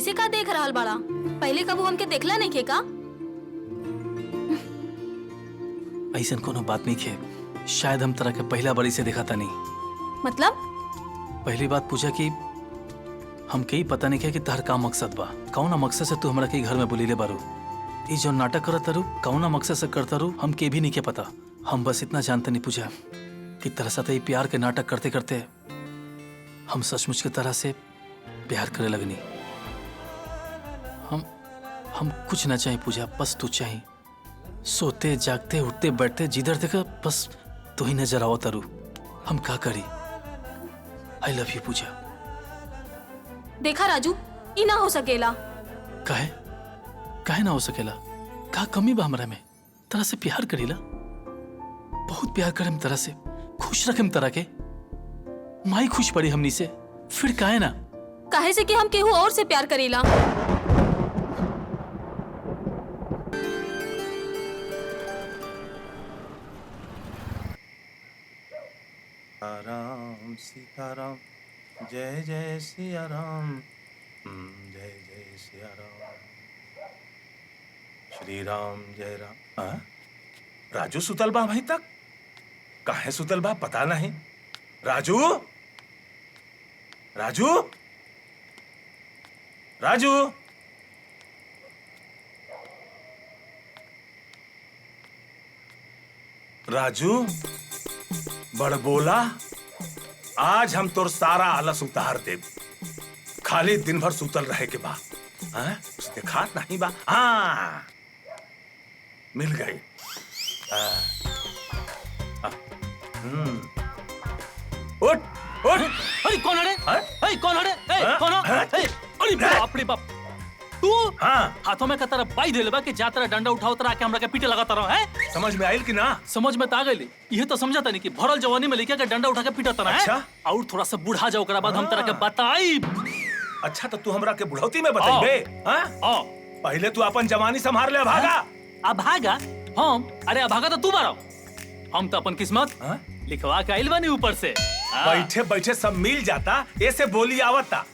ऐसे का देख रहा बड़ा? पहले कबू हमके देखला नहीं के का? ऐसा कोनो बात नहीं खे, शायद हम तरह के पहला बड़ी से देखा था नहीं। मतलब? पहली बात पूछा कि हम कई पता नहीं किया कि तहर का मकसद बा, कौना मकसद से तू हमरा के घर में बुलीले बारू, ये जो नाटक करत तारू कौना मकसद से करता रू हम के भी नहीं के पता। हम बस इतना जानते नहीं पूछा कि तरह से ये प्यार के नाटक करते करते हम सचमुच की तरह से प्यार करे लगनी। हम कुछ ना चाहिए पूजा, बस तू चाहिए। सोते जागते उठते बैठते जिधर देखा बस तू ही नजर आओ तारू। हम क्या करी? आई लव यू पूजा। देखा राजू, ई ना हो सकेला। काहे काहे ना हो सकेला? का कमी बा हमरा में? तरह से प्यार करीला, बहुत प्यार करम तरह से, खुश रखम तरह के। माई खुश पड़ी हमनी से, फिर काहे ना? काहे से कि हम केहू और से प्यार करीला। राम सीताराम, जय जय सिया राम, जय जय सिया राम, श्री राम जय राम। राजू सुतल बा भाई तक? काहे सुतल बा पता नहीं। राजू, राजू, राजू, राजू, बड़बोला, आज हम तोर सारा आलस उतार देब। खाली दिन भर सुतल रहे के बा। उसने खात नहीं बा। हाँ, मिल गई। उठ उठ। अरे कौन है? अरे कौन है? कौन है? अरे बाप रे बाप, तू हाथों में कतरा बाई देले बा कि जातरा डंडा उठाओ तरा के हमरा के पीटे लगाता रहो है? समझ में आइल कि ना? समझ में ता गइली। ये तो समझता नहीं कि भरल जवानी में लेके के डंडा उठा के पीटता रहा है। अच्छा? और थोड़ा सा बूढ़ा जाओ ओकरा बाद हम तरह के बताई। अच्छा तो तू हमरा के बुढ़ौती में बताइबे? हां, पहले तू अपन जवानी संभाल ले। अभागा अभागा हम? अरे अभागा तो तू बारो। हम तो अपन किस्मत लिखवा के आइल बानी ऊपर से। बैठे बैठे सब मिल जाता, ऐसे बोली आवता।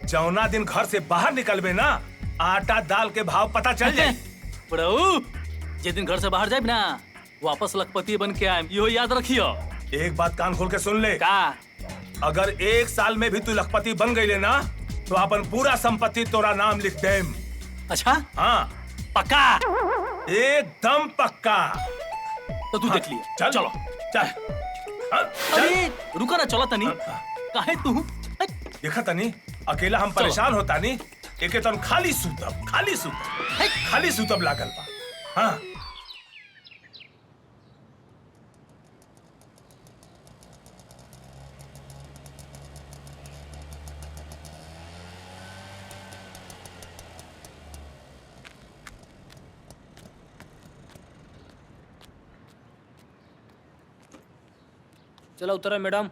जौना दिन घर से बाहर निकलबे ना, आटा दाल के भाव पता चल जाए। बड़ऊ, जिस दिन घर से बाहर जाए ना, वापस लखपति बन के आए, यो याद रखियो। एक बात कान खोल के सुन ले। का? अगर 1 साल में भी तू लखपति बन गई ना, तो अपन पूरा संपत्ति तोरा नाम लिख देम। अच्छा? हाँ पक्का? एकदम पक्का। तो तू देख लिया। चल चलो चल। अरे रुका ना, चला तनी। काहे तू? देखा तनी, अकेला हम परेशान होता नहीं। एक तन खाली सूतब खाली सूतब लागल बा। हाँ, चलो उतरो मैडम।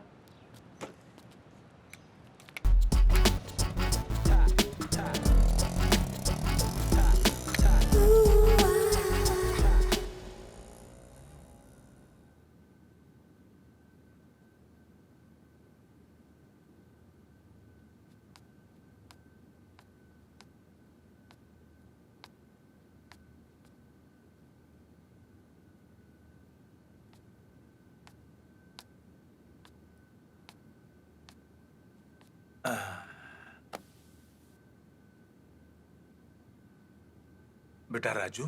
बेटा राजू,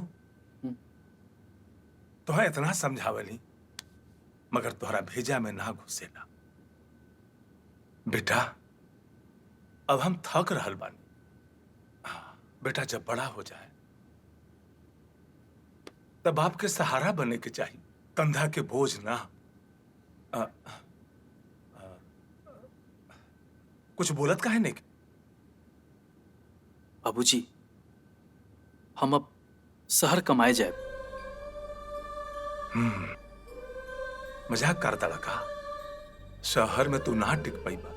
तुहे इतना समझावली मगर तोहरा भेजा में ना घुसेला। बेटा अब हम थक रहल बानी। बेटा जब बड़ा हो जाए तब बाप के सहारा बनने के चाहिए, कंधा के बोझ ना। कुछ बोलत काहे नहीं? बाबूजी, हम अब शहर कमाए जाए। मजाक करता लगा। शहर में तू ना टिक पाईबा।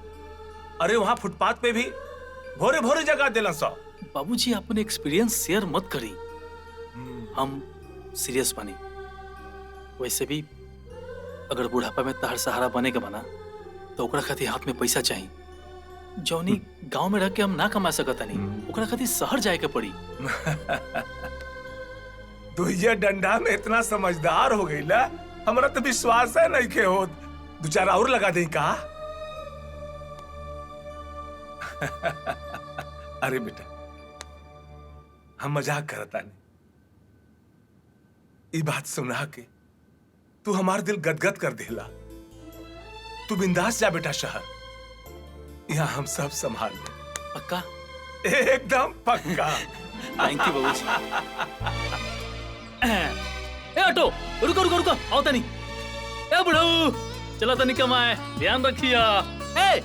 अरे वहां फुटपाथ पे भी भोरे भोरे जगह दिला सौ। बाबूजी अपने एक्सपीरियंस शेयर मत करी। हम सीरियस बनी। वैसे भी अगर बुढ़ापा में तहर सहारा बने के बना तो ओकरा खातिर हाथ में पैसा चाहिए। जौनी गांव में रह के हम ना कमा सकतानी ओकरा खातिर शहर जाए के पड़ी। तू ये डंडा में इतना समझदार हो गई ना, हमारा तो विश्वास है नहीं के हो। दो चार और लगा दें का? अरे बेटा, हम मजाक करता नहीं। ये बात सुना के तू हमार दिल गदगद कर देला। तू बिंदास जा बेटा शहर, यहाँ हम सब संभाल ले। पक्का? एकदम पक्का। थैंक यू बाबूजी। ए ऑटो, रुको रुको रुको, आओ तनी। ए बुढ़ऊ, चला तनी कमाए, ध्यान रखिया। ए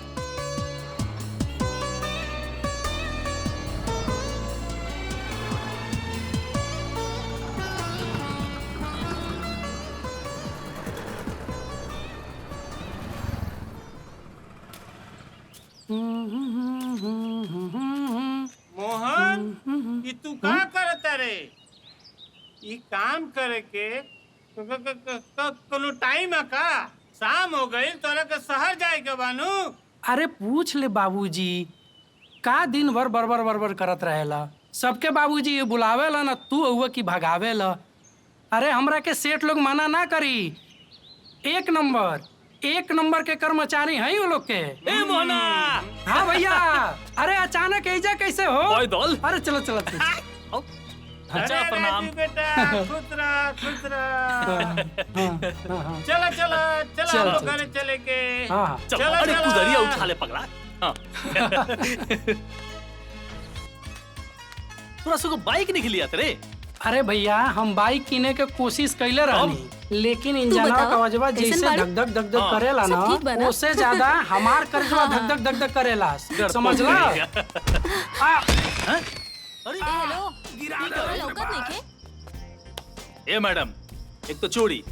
मोहन, ये तू का करता रे? ये काम करे के कोनो टाइम है का? शाम हो गई, तोरा के शहर जाए के बानू। अरे पूछ ले बाबूजी, का दिन भर बरबर बरबर करत रहेला? सबके बाबूजी ये बुलावेला ना, तू हुआ कि भगावेला। अरे हमरा के सेठ लोग मना ना करी। एक नंबर के कर्मचारी हैं वो लोग के। ए मोहना। हाँ भैया। अरे अचानक ऐजा कैसे हो? ओए दौल। अरे चलो चलो अच्छा प्रणाम। राजू बेटा, खुश रह, खुश रह। चलो चलो चलो, हम लोग घरे चले के। हाँ चल, चलो, अरे चलो। कुदरिया उठा ले पगला। हाँ। तोरा सको बाइक निकली आते रे। अरे भैया, हम बाइक किने के कोशिश कैले रहनी, लेकिन तू इंजनवा बताओ, का वजवा कैसन जैसे बाड़ू? धक धक धक धक हाँ। करेला सब ठीक बा ना, ना? उससे ज्यादा हमार करजवा हाँ। धक धक धक धक करेला। समझला? अरे हेलो, गिरा लौकत नहीं के? ए मैडम, एक तो चोरी,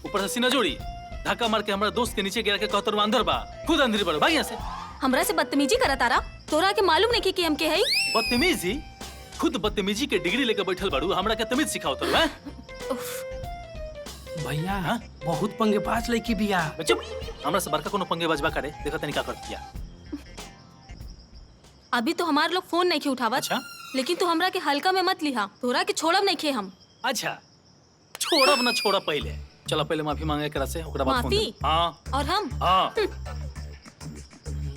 ऊपर से सीना जोड़ी, धक्का मार के हमारा दोस्त के नीचे गिरा के कहतर अंदर बा, खुद अंदर बड़ भाई यहाँ से। हमरा से बदतमीजी करत तारा? तोरा के मालूम नहीं कि हम के हई? बदतमीजी? खुद बदतमीजी के डिग्री लेके बैठल बाड़ू, हमरा के तमीज सिखाओ तो हैं? भैया हाँ? बहुत पंगेबाज लड़की बिया। चुप, हमरा से बड़का कोनो पंगे बजबा करे, देखा तनी का कर दिया। अभी तो हमार लोग फोन नहीं उठावत। अच्छा? लेकिन तू हमरा के हल्का में मत लिहा, तोरा के छोड़ब नहीं खे हम। अच्छा, छोड़ब ना छोड़ा पहले। चलो पहले माफी मांगे करा से, ओकरा बाद फोन माफी? दे। हाँ और हम हाँ।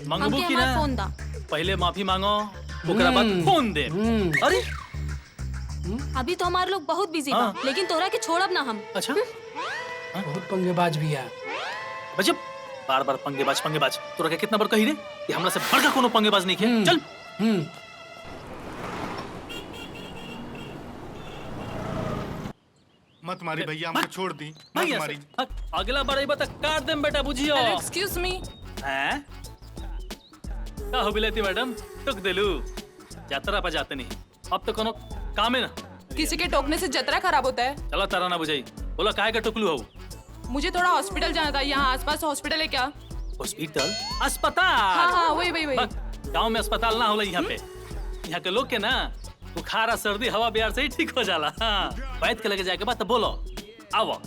मांगबू हमके की हमार ना? फोन दा। पहले माफी मांगो, ओकरा बाद फोन दे। अरे अभी तो हमार लोग बहुत बिजी बा, हाँ। लेकिन तोरा के छोड़ब ना हम। अच्छा, बहुत पंगेबाज बिया। बजब बार बार पंगेबाज। तोरा के कितना बार कही रे कि हमरा से बड़का कोनो पंगेबाज नहीं है। चल। मत मारी भैया, हमको छोड़ दी। मत भाई मारी। अगला बार आइबा त काट देम बेटा, बुझियो। Excuse me. हैं? का हो बिलेती मैडम, टुक देलू। यात्रा पर जाते नहीं, अब तो कोनो काम है ना। किसी के टोकने से जतरा खराब होता है। चलो तारा ना बुझाई, बोला काहे का टुकलू हो? मुझे थोड़ा हॉस्पिटल जाना था, यहाँ आसपास हॉस्पिटल है क्या? हॉस्पिटल? अस्पताल? हाँ हाँ वही। गांव में अस्पताल ना होला यहाँ पे। यहाँ के लोग के ना बुखार सर्दी हवा बिहार से ही ठीक हो जाला। हाँ, बैठ के लेके जाए के बाद तो बोलो आओ।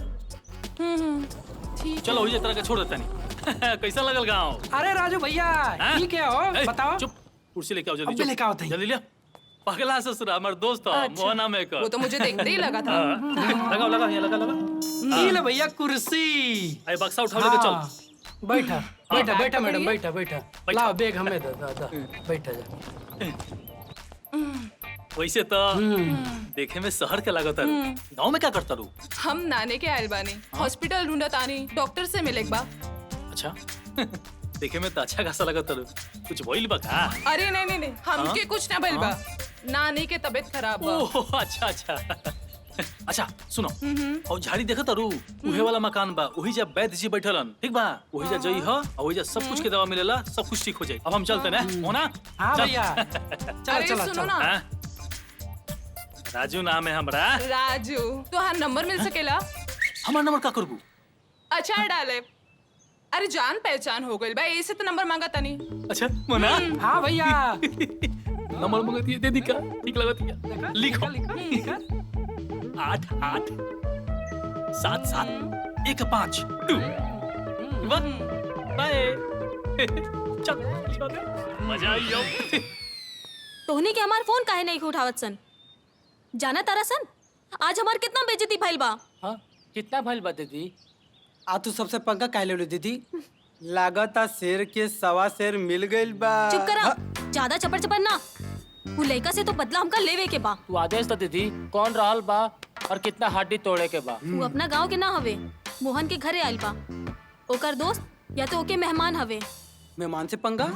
ठीक। चलो ये तरह के छोड़ देता नहीं। कैसा लगल गाँव? अरे राजू भैया, हाँ? ठीक है हो, ए, बताओ। चुप, कुर्सी लेके आओ जल्दी। अबे चुप। लेके आओ तई। जल्दी लिया। पगला ससुरा हमार दोस्त हो, अच्छा। मोहना में कर। वो तो मुझे देखते ही लगा था। लगाओ यहाँ लगा। ई ले भैया कुर्सी। अरे बक्सा उठा लेके हाँ, चल। बैठा मैडम, बैठा। लाओ बैग हमें दे, बैठा जा। वैसे तो देखे में शहर के लागत है, गाँव में क्या करता रू? हम नाने के आयल बानी, हॉस्पिटल ढूंढत आनी, डॉक्टर से मिले बा। अच्छा। देखे में तो अच्छा खासा लगता रू, कुछ बोल बा का? अरे नहीं, हमके कुछ ना भइल बा। नानी के तबीयत खराब बा। ओह अच्छा। अच्छा सुनो, और झाड़ी देखत रू, उहे वाला मकान बा, वही जब वैद्य जी बैठलन, ठीक बा? वही जा जई ह, और वही जा सब कुछ के दवा मिलेला, सब कुछ ठीक हो जाई। अब हम चलते ना, होना? हाँ चल। भैया, अरे चलो सुनो ना, हाँ? राजू नाम है हमरा। राजू, तो हाँ नंबर मिल सकेला? हमारा नंबर का करबू? अच्छा डाले। अरे जान पहचान हो गई बा, ऐसे तो नंबर मांगा तनी। अच्छा मोना, हाँ भैया। नंबर मंगती है, दे दी का? ठीक लगती है, लिखो। 88 77 15 2 1 बाय। चल मजा आई अब। तोहनी के हमार फोन काहे नहीं उठावत सन? जाना तारा सन आज हमार कितना बेइज्जती भइल बा। हाँ कितना भइल बा दीदी? आ तू सबसे पंगा काहे ले लो दीदी? लागता शेर के सवा शेर मिल गइल बा। चुप करा, ज्यादा चपर चपर ना। वो लड़का से तो बदला हमका लेवे के बा। तू आदेश तो दीदी कौन रहल बा और कितना हड्डी तोड़े के बा? वो अपना गांव के ना हवे, मोहन के घरे आइल बा। ओकर दोस्त या तो ओके मेहमान हवे। मेहमान से पंगा?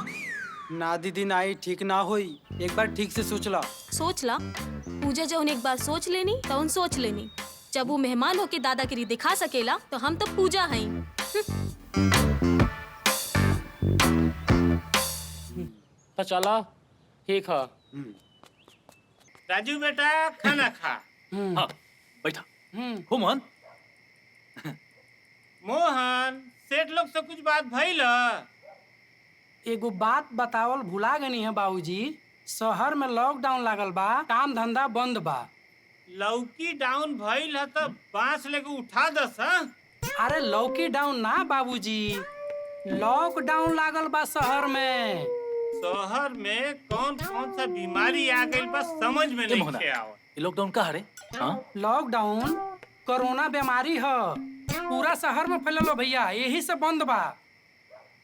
ना दीदी ना, ही ठीक ना होई। एक बार ठीक से सोच ला। सोच ला, पूजा जौन एक बार सोच लेनी तो उन सोच लेनी। जब वो मेहमान होके दादागिरी दिखा सकेला तो हम तो पूजा हई। तो चला ठीक है। राजू बेटा खाना खा। हाँ बैठा। हो मोहन। मोहन सेठ लोग से कुछ बात भइल? एगो बात बतावल भुला गनी है बाबूजी। शहर में लॉकडाउन लागल बा, काम धंधा बंद बा। लौकी डाउन भइल है तो बांस लेके उठा दस। अरे लौकी डाउन ना बाबूजी, लॉकडाउन लागल बा शहर में। शहर में कौन कौन सा बीमारी आ गई बस समझ में नहीं मोहना, आवत। ये लॉकडाउन का हरे? हाँ लॉकडाउन कोरोना बीमारी है, पूरा शहर में फैलल भैया, यही से बंद बा।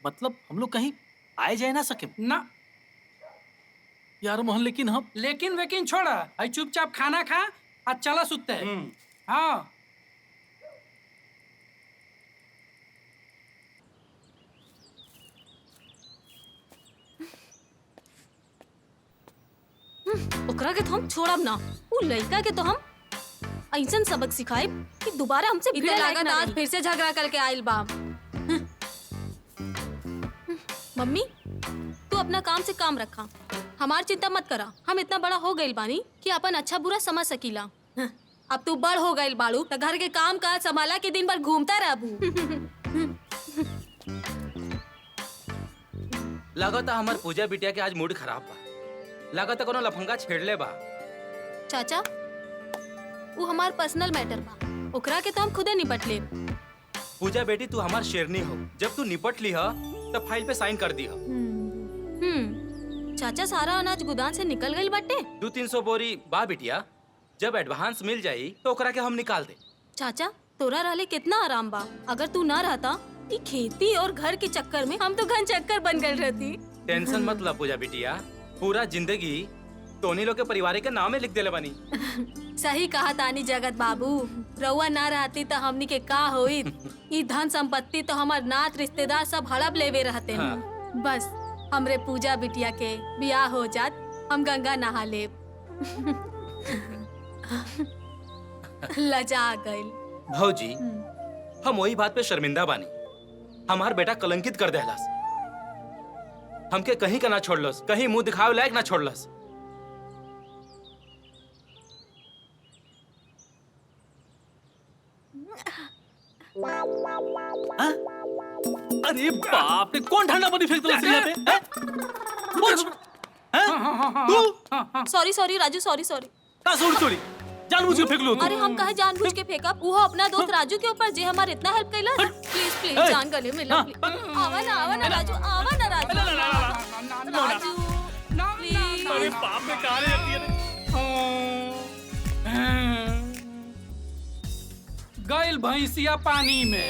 मतलब हम लोग कहीं आए जाए ना सके ना यार मोहन, लेकिन हम लेकिन वेकिन छोड़, आई चुपचाप खाना खा और चला सुते। हाँ ओकरा के तो हम छोड़ब ना। वो लड़का के तो हम ऐसन सबक सिखाए कि दोबारा हमसे भिड़े लागत आज फिर से झगड़ा करके आइल बा। मम्मी तू अपना काम से काम रखा, हमार चिंता मत करा। हम इतना बड़ा हो गइल बानी कि अपन अच्छा बुरा समझ सकीला। अब तू बड़ हो गइल बाड़ू तो घर के काम काज संभाला के दिन भर घूमता रहबू। लागता हमार पूजा बिटिया के आज मूड खराब बा। लागता कोनो लफंगा छेड़ले बा। चाचा वो हमार पर्सनल मैटर बा, ओकरा के तो हम खुदे निपट ले। पूजा बेटी तू हमार शेरनी हो, जब तू निपट ली ह तो फाइल पे साइन कर दी ह। चाचा सारा अनाज गोदाम से निकल गइल बाटे। 200-300 बोरी बा बिटिया, जब एडवांस मिल जाई तो ओकरा के हम निकाल दे। चाचा तोरा रहले कितना आराम बा। अगर तू ना रहता ई खेती और घर के चक्कर में हम तो घन चक्कर बन गए रहती। टेंशन मत ला पूजा बिटिया, पूरा जिंदगी तोनी लोग के परिवार के नाम में लिख देले बानी। सही कहा तानी जगत बाबू, रउआ ना रहती तो हमनी के का होई। ई धन संपत्ति तो हमार नात रिश्तेदार सब हड़प लेवे रहते हैं। बस हमरे पूजा बिटिया के बियाह हो जात, हम गंगा नहा ले। लजा गइल। भौजी हम वही बात पे शर्मिंदा बानी। हमार बेटा कलंकित कर देहलस, हमके कहीं का ना छोड़लस, कहीं मुंह दिखावे लायक ना छोड़लस। अरे बाप रे, कौन ठंडा पानी फेंक दिला यहाँ पे? पूछ। तू sorry sorry Raju, sorry sorry. का सॉरी जानबूझ के फेंक लो तू। अरे हम कहे जानबूझ के फेंका, वो अपना दोस्त राजू के ऊपर जे हमारे इतना हेल्प कैला। प्लीज प्लीज जान गले मिला। आवा ना राजू, आवा ना राजू। राजू प्लीज। अरे बाप रे, कहाँ रहती है? गइल भैंसिया पानी में।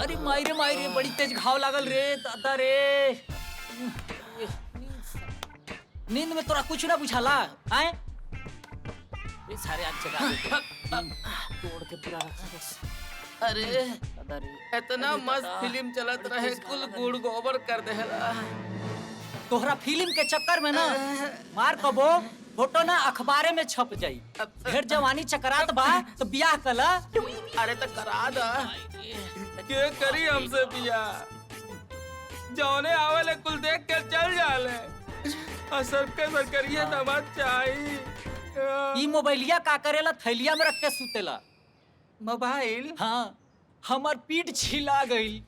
अरे मायरे बड़ी तेज घाव लागल रे दादा रे। नींद में तोरा कुछ ना बुझाला आए? ये सारे आज जगा देते तोड़ के पूरा रखा बस। अरे दादा रे इतना मस्त फिल्म चलत रहे कुल गुड़ गोबर कर देला। तोहरा फिल्म के चक्कर में ना मार कबो फोटो ना अखबारे में छप जाई। ढेर जवानी चकरात बा तो बियाह कला। अरे तो करा दा के करी हमसे बियाह। जौने आवेले कुल देख के चल जाले और सबके सरकरिया दामाद चाहिए। ई मोबाइलिया का करेला थैलिया में रख के सुतेला। मोबाइल? हाँ हमार पीठ छिला गई।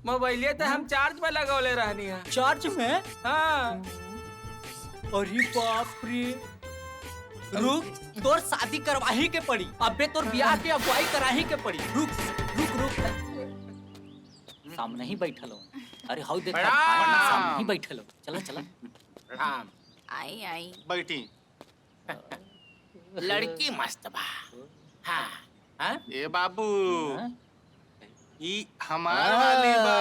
मोबाइलिया तो हम चार्ज में लगौले रहनी है। चार्ज में? हाँ। अरे बाप रे। रुक तोर शादी करवाही के पड़ी। अबे तोर ब्याह के अगुवाई कराही के पड़ी। रुक रुक रुक सामने ही बैठल हो। अरे हाउ देखा सामने ही बैठल हो। चला चला आई आई बैठी। लड़की मस्त बा। हाँ हाँ ए बाबू ई हमार वाली बा।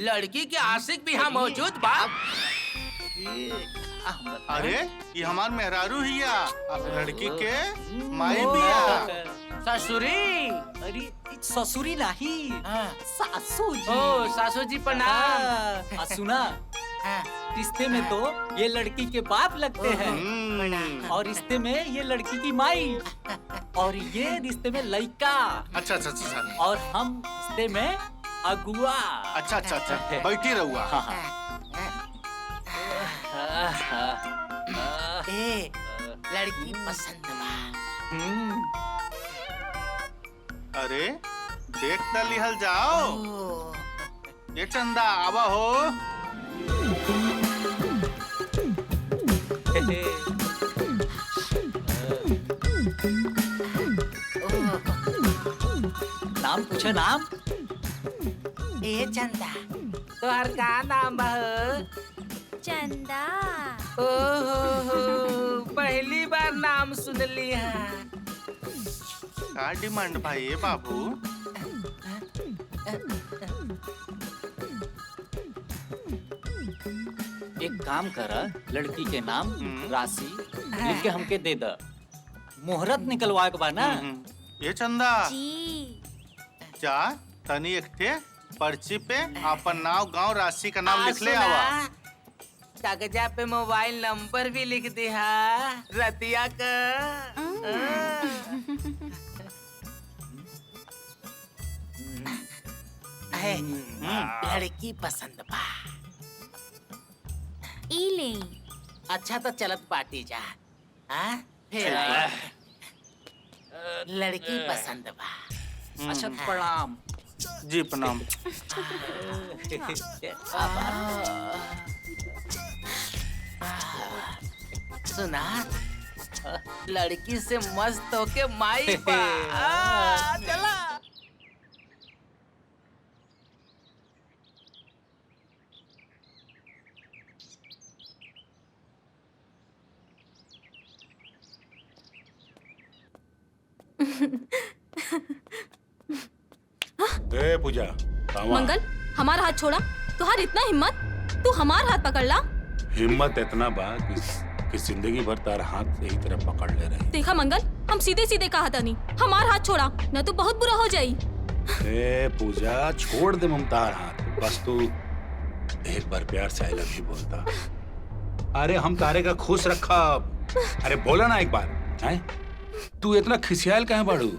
लड़की के आशिक भी हम मौजूद बा। अरे ये हमार मेहरारू हिया। अब लड़की के माई बिया। ससुरी? अरे ससुरी नहीं सासू जी। ओ सासू जी प्रणाम। सुना रिश्ते में तो ये लड़की के बाप लगते हैं और रिश्ते में ये लड़की की माई और ये रिश्ते में लड़का। अच्छा अच्छा अच्छा। और हम रिश्ते में अगुआ। अच्छा अच्छा अच्छा बैठी रहुआ। ए लड़की पसंद बा। अरे देख त लिहल जाओ। ये चंदा आवा हो। नाम पूछे नाम? ए चंदा तोहर का नाम बा? चंदा। ओहो पहली बार नाम सुनली है। का डिमांड भाई ये बाबू? एक काम कर लड़की के नाम राशि लिख के हमके दे द। मुहूर्त निकलवा के बा ना। ये चंदा जी। जा तनी एक ठे पर्ची पे अपन नाम गांव राशि का नाम लिख ले आवा। कागजा पे मोबाइल नंबर भी लिख दिया रतिया का। लड़की पसंद बा। इले। अच्छा तो चलत पार्टी जा। हाँ? फिर लड़की पसंद बा। अच्छा प्रणाम। जी प्रणाम। सुना लड़की से मस्त होके माई बा। चला ए पूजा मंगल हमारा हाथ छोड़ा। तुहार इतना हिम्मत तू हमार हाथ पकड़ ला। हिम्मत इतना बा कि जिंदगी भर तार हाथ यही तरह पकड़ ले रही। देखा मंगल हम सीधे सीधे कहा था नहीं हमार हाथ छोड़ा न तो बहुत बुरा हो जाई। ए पूजा छोड़ दे ममतार हाथ। बस तू एक बार प्यार से आई लव यू बोलता। अरे हम तारे का खुश रखा। अरे बोला ना एक बार है? तू इतना खिसियाल कहाँ बाड़ू?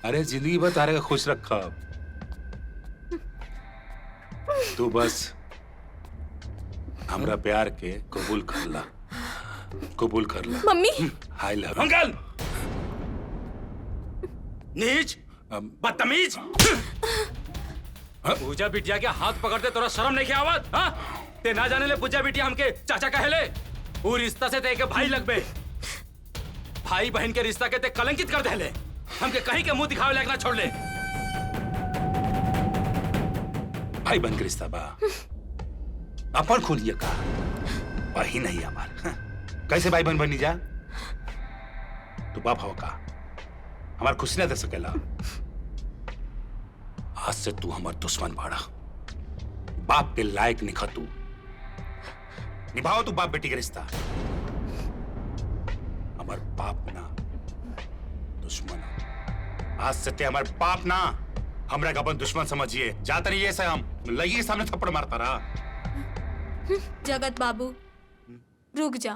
अरे जिंदगी भर तारे का खुश रखा। तू बस हमरा प्यार के कबूल कर ला। कबूल कर ला। मम्मी आई लव मंगल नीच बदतमीज। पूजा बिटिया के हाथ पकड़ते तोरा शर्म नहीं के आवत? हाँ? ते ना जाने ले पूजा बिटिया हमके चाचा कहेले। वो रिश्ता से ते के भाई लगबे। भाई बहन के रिश्ता के ते कलंकित कर देले। हमके कहीं के मुंह दिखावे लायक ना छोड़ ले। भाई बहन के रिश्ता बा अपन खोलिए का वही नहीं हमार। कैसे भाई बहन बनी जा? तू बाप हो का हमार खुशी ना दे सकेला। आज से तू हमार दुश्मन बाड़ा। बाप के लायक निखा तू। निभाओ तू बाप बेटी का रिश्ता। हमार बाप ना दुश्मन। आज से ते हमार बाप ना हमरा का अपन दुश्मन समझिए। जाता नहीं ऐसा हम लगी सामने थप्पड़ मारता रहा। जगत बाबू रुक जा,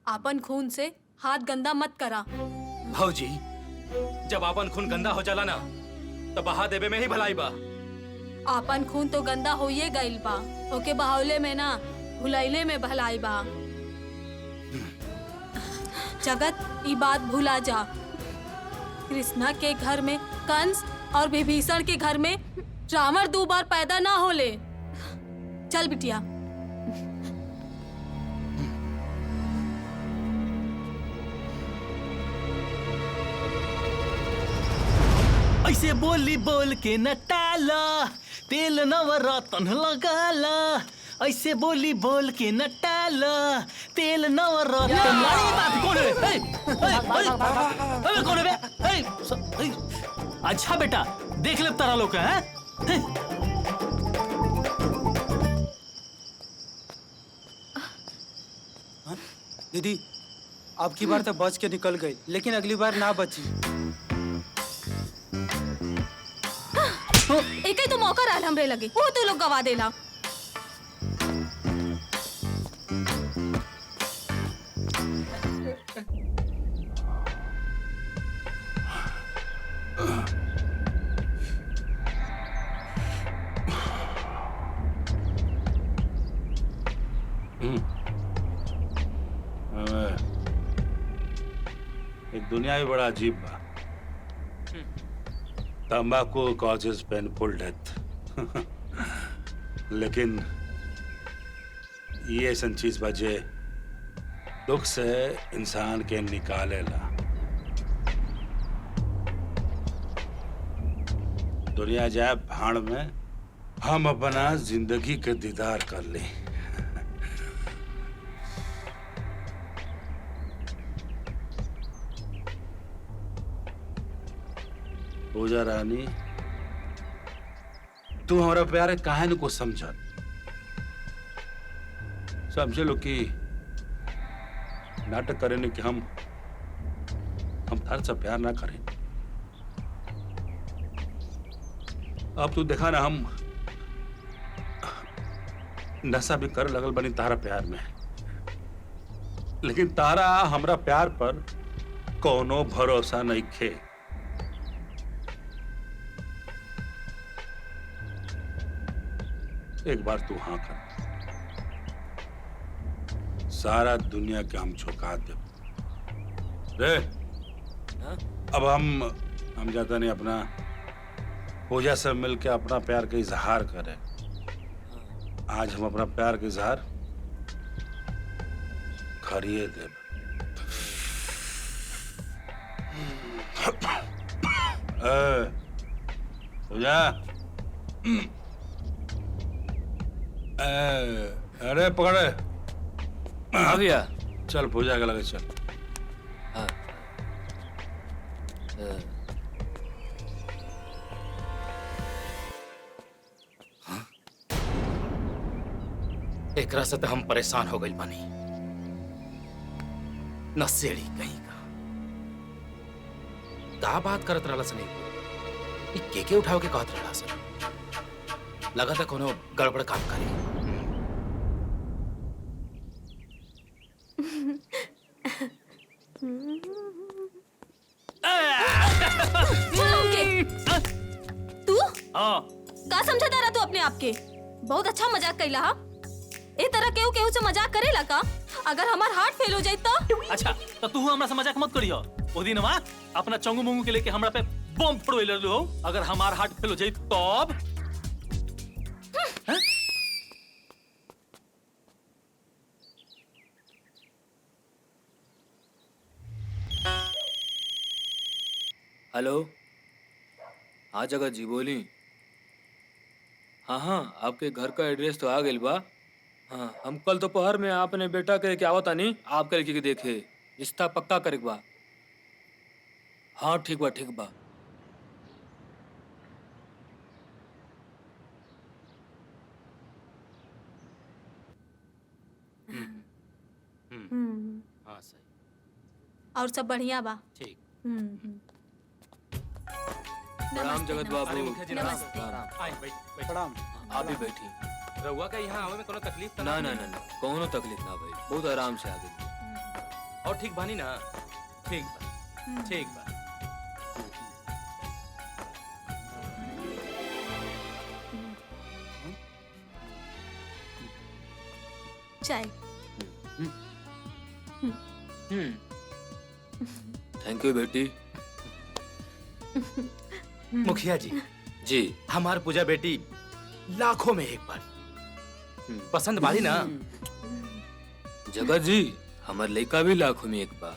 अपन खून से हाथ गंदा मत करा। भौजी जब आपन खून गंदा हो जाला ना तो बहा देवे में ही भलाई बा। आपन खून तो गंदा होइए गइल बा, ओके बहावले में ना भुलाइले में भलाई बा। जगत ई बात भुला जा। कृष्णा के घर में कंस और विभीषण के घर में रावण 2 बार पैदा ना होले। चल बिटिया। ऐसे बोली बोल के न टाला, तेल नवरत्न लगाला। ऐसे बोली बोल के न टाला, तेल नवरत्न। अरे बात कौन है? अरे कौन है बे? अच्छा बेटा देख ले तारा लोग हैं। दीदी अब की बार तो बच के निकल गई, लेकिन अगली बार ना बची। एक ही तो मौका रहल हमरे लगे, वो तो लोग गवा देला। एक दुनिया ही बड़ा अजीब बा। तंबाकू कॉजेज पेनफुल डेथ। लेकिन ये ऐसा चीज बा जे दुख से इंसान के निकालेला। दुनिया जाए भाड़ में, हम अपना जिंदगी के दीदार कर ली। पूजा रानी तू हमारा प्यार कहानी को समझ लो कि नाटक करें कि हम तार से प्यार ना करें। अब तू देखा ना हम नशा भी कर लगल बनी तारा प्यार में, लेकिन तारा हमरा प्यार पर कोनो भरोसा नहीं खे। एक बार तू हाँ कर, सारा दुनिया के हम झुका दे। रे अब हम जाता नहीं अपना पूजा से मिलके अपना प्यार का इजहार करें। आज हम अपना प्यार का इजहार करिए दे। पूजा अरे पकड़े आ गया। चल पूजा के लगे चल। हाँ। एकरा से तो हम परेशान हो गई बानी। नसेड़ी कहीं का बात करत रहला सनी। के उठाव के कहत रहला सर। लगा था कोनो गड़बड़ काम करी। तू का समझता रहा तू अपने आप के? बहुत अच्छा मजाक कैला हा। ए तरह केहू केहू से मजाक करेला का? अगर हमार हार्ट फेल हो जाए तो? अच्छा तो तू हमरा से मजाक मत करियो। ओ दिन वहाँ अपना चंगू मुंगू के लेके हमरा पे बम फोड़वे ललो। अगर हमार हार्ट फेल हो जाए तब हेलो। हाँ जगत जी बोली। हाँ हाँ आपके घर का एड्रेस तो आ गई बा। हाँ हम कल दोपहर में आपने बेटा के क्या आवता नहीं आपके लेके देखे रिश्ता पक्का करे बा। हाँ ठीक बा ठीक बा। सही। और सब बढ़िया बा? ठीक। प्रणाम जगत बाबू। अरे मुखिया जी नमस्ते। प्रणाम। आए बैठ। प्रणाम। आप भी बैठी। रउआ का यहाँ आवे में कोनो तकलीफ तो ना ना ना ना कोनो तकलीफ ना भाई, बहुत आराम से आ गई। और ठीक बानी ना? ठीक बा, ठीक बा। चाय। थैंक यू बेटी। मुखिया जी जी हमार पूजा बेटी लाखों में एक बार पसंद बाली ना? जगत जी हमार लड़का भी लाखों में एक बा।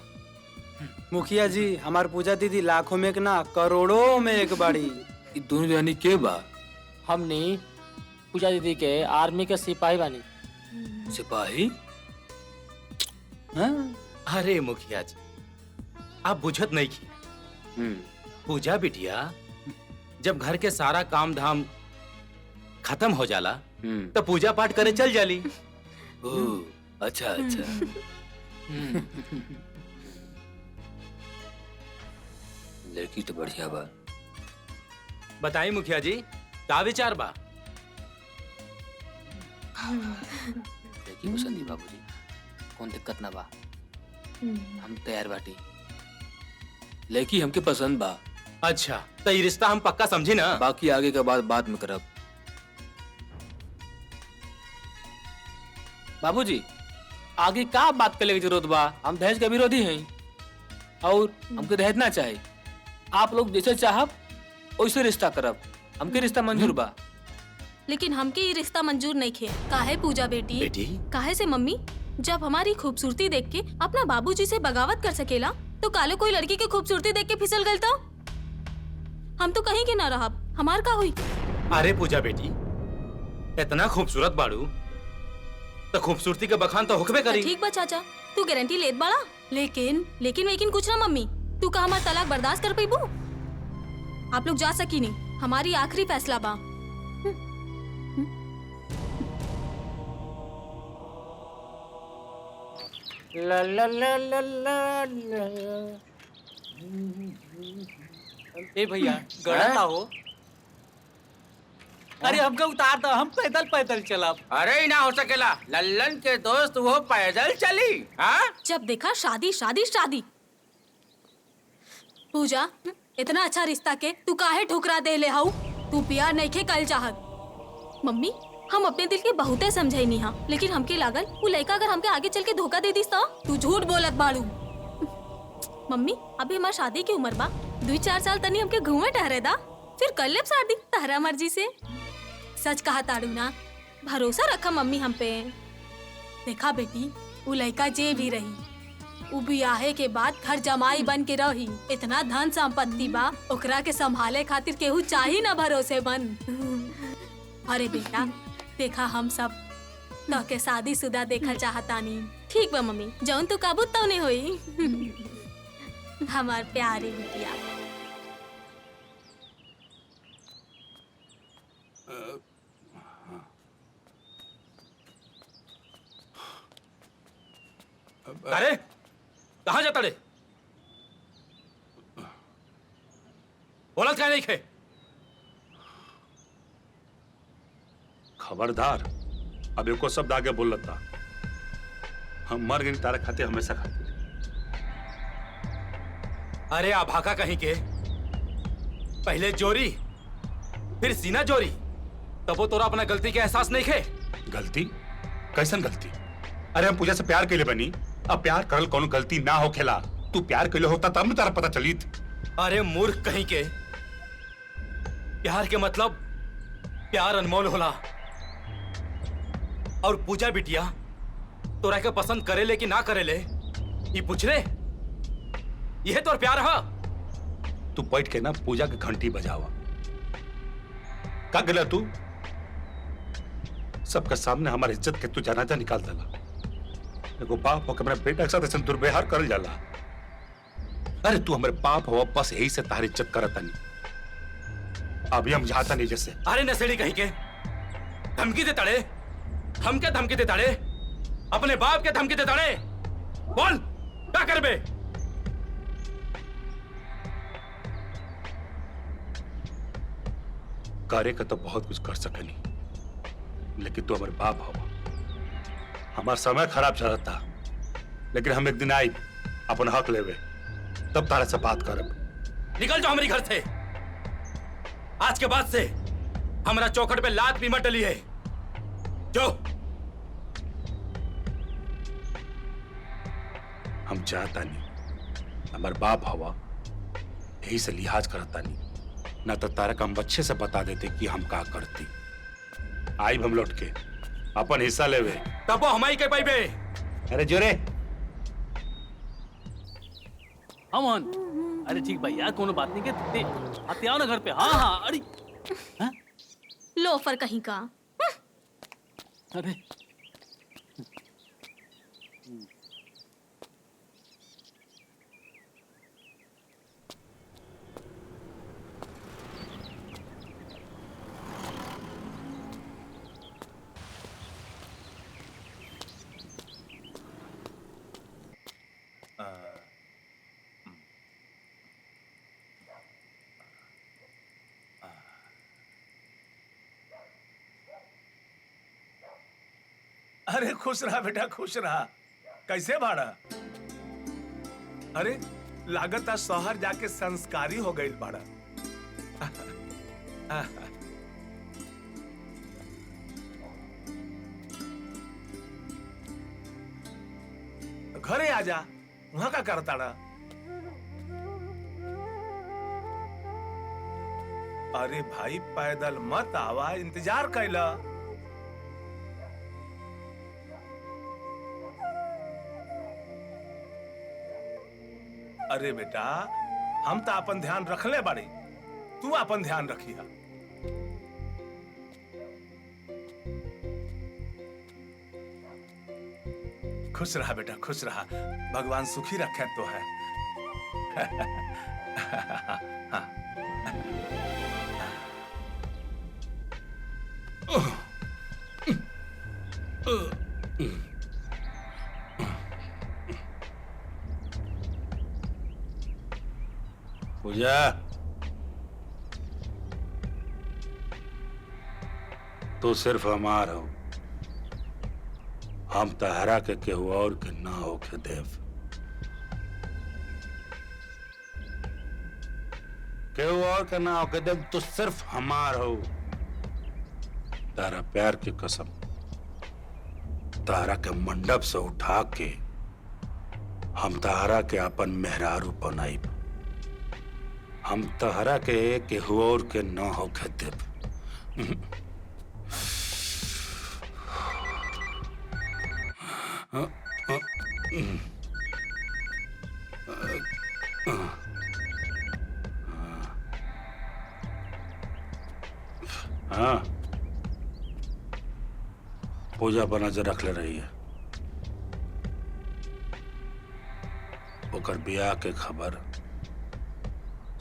मुखिया जी हमार पूजा दीदी लाखों में एक ना करोड़ों में एक बाड़ी। ई दोनों जानी के बा? हमने पूजा दीदी के आर्मी के सिपाही बानी। सिपाही? अरे मुखिया जी आप बुझत नहीं की। पूजा बिटिया जब घर के सारा काम धाम खत्म हो जाला तो पूजा पाठ करे चल जाली। ओह अच्छा अच्छा। लड़की तो बढ़िया बा। बताई मुखिया जी का विचार बा? लड़की पसंद ही बाबूजी, कौन दिक्कत ना बा, हम तैयार बाटी। लड़की हमके पसंद बा। अच्छा तो ये रिश्ता हम पक्का समझी ना? बाकी आगे का बात बाद में करब। बाबूजी आगे का बात करने की जरूरत बा? हम दहेज के विरोधी हैं और हमके दहेज ना चाहे। आप लोग जैसे चाहब वैसे रिश्ता करब, हमके रिश्ता मंजूर बा। लेकिन हमके ये रिश्ता मंजूर नहीं खे। काहे पूजा बेटी? बेटी? काहे से मम्मी? जब हमारी खूबसूरती देख के अपना बाबूजी से बगावत कर सकेला तो काले कोई लड़की की खूबसूरती देख के फिसल गलता? हम तो कहीं के ना रहा, हमार का हुई? अरे पूजा बेटी इतना खूबसूरत बाड़ू तो खूबसूरती के बखान तो हुक्मे करी। ठीक बा चाचा, तू गारंटी लेत बाड़ा। लेकिन कुछ ना मम्मी, तू का हमार तलाक बर्दाश्त कर पेबू? आप लोग जा सकी नहीं, हमारी आखिरी फैसला बा। ला ला ला ला ला ला। ए भैया गड़ता हो। अरे हमको उतार दो, हम पैदल पैदल चलब। अरे ही ना हो सकेला, लल्लन के दोस्त वो पैदल चली। हाँ जब देखा शादी शादी शादी। पूजा इतना अच्छा रिश्ता के तू काहे ठुकरा दे ले हाउ? तू प्यार नहीं खे कल चाहत। मम्मी हम अपने दिल के बहुते समझे नहीं, हाँ लेकिन हमके लागल वो लड़का अगर हमके आगे चल के धोखा दे दीस तो तू झूठ बोलत बाड़ू। मम्मी अभी हमार शादी की उम्र बा, 2-4 साल तनी हमके घूमे ठहरे दा, फिर कर लेब शादी तारा मर्जी से। सच कहा ताड़ू ना, भरोसा रखा मम्मी हम पे। देखा बेटी वो लड़का जे भी रही वो बियाहे के बाद घर जमाई बन के रही। इतना धन संपत्ति बा ओकरा के संभाले खातिर केहू चाही ना भरोसेमंद। अरे बेटा देखा हम सब तो के शादीशुदा देखा चाहतानी। ठीक बा मम्मी, जौन तू काबू तो नहीं होई। हमार प्यारी बिटिया। अरे कहाँ जाता रे? बोलत क्या नहीं खे? खबरदार अब एको शब्द आगे बोल लता। हम मर गए तारे खाते हमेशा खाते। अरे आभाका कहीं के, पहले जोरी फिर सीना जोरी, तब वो तोरा अपना गलती के एहसास नहीं खे? गलती? कैसन गलती? अरे हम पूजा से प्यार कैले बनी, अब प्यार करल कोनो गलती ना हो खेला। तू प्यार कैले होता तब न तारा पता चलित। अरे मूर्ख कहीं के, प्यार के मतलब प्यार अनमोल होला। और पूजा बिटिया तोरा के पसंद करेले कि ना करेले ये पूछ ले, यह तोर प्यार है? तू बैठ के ना पूजा की घंटी बजावा। का गला तू? सबके सामने हमारी इज्जत के तू जनाजा निकाल देला। एगो बाप होकर मेरे बेटा के साथ ऐसा दुर्व्यवहार करल जाला। अरे तू हमारे बाप हो, बस यही से तारी इज्जत करता नहीं। अभी हम जाता नहीं जैसे। अरे नसेड़ी कहीं के, धमकी दे तड़े, हम क्या धमकी दे तड़े? अपने बाप के धमकी दे तड़े? बोल करबे? कार्य का तो बहुत कुछ कर सकनी, लेकिन तू हमारे बाप हो। हमारा समय खराब चल था, लेकिन हम एक दिन आई अपन हक लेवे, तब तारे से बात करब। निकल जाओ हमारी घर से। आज के बाद से हमारा चौखट पे लात भी मत डली है। जो हम चाहता नहीं, हमारे बाप हवा, यही से लिहाज करता नहीं, ना तो तारा का हम अच्छे से बता देते कि हम का करती। आई हम लौट के अपन हिस्सा लेवे, तब वो हमारी के पाइबे। अरे जोरे अमन, अरे ठीक भाई यार, कोनो बात नहीं के आते आओ ना घर पे। हाँ हाँ, अरे हाँ? लोफर कहीं का। अरे अरे खुश रहा बेटा, खुश रहा। कैसे भाड़ा? अरे लागत आज शहर जाके संस्कारी हो गई बाड़ा। घरे आजा, वहां का करता ना। अरे भाई पैदल मत आवा, इंतजार कैला। अरे बेटा, हम तो अपन ध्यान रखले बाड़ी, तू अपन ध्यान रखिया। खुश रहा बेटा, खुश रहा। भगवान सुखी रखे तो है। पूजा, तू सिर्फ हमार हो, हम तहरा के केहू और के ना होके देव। केहू और के ना होके देव, तू सिर्फ हमार हो। तारा प्यार की कसम, तारा के मंडप से उठा के हम तारा के अपन मेहरारू बनाई। हम तहरा के केहू और के ना होके देव। हाँ, पूजा पर नजर रख ले रही है। ओकर ब्याह के खबर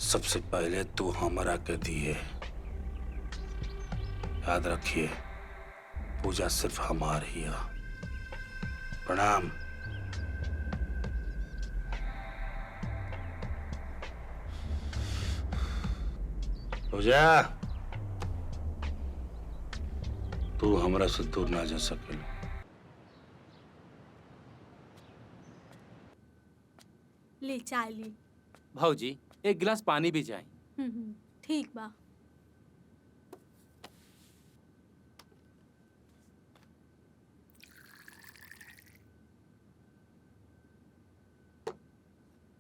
सबसे पहले तू हमरा के दिए। याद रखिए, पूजा सिर्फ हमार ही है। प्रणाम। पूजा, तू हमरा से दूर ना जा सके। ले चाय ली। भाऊजी एक गिलास पानी भी जाए। ठीक बा।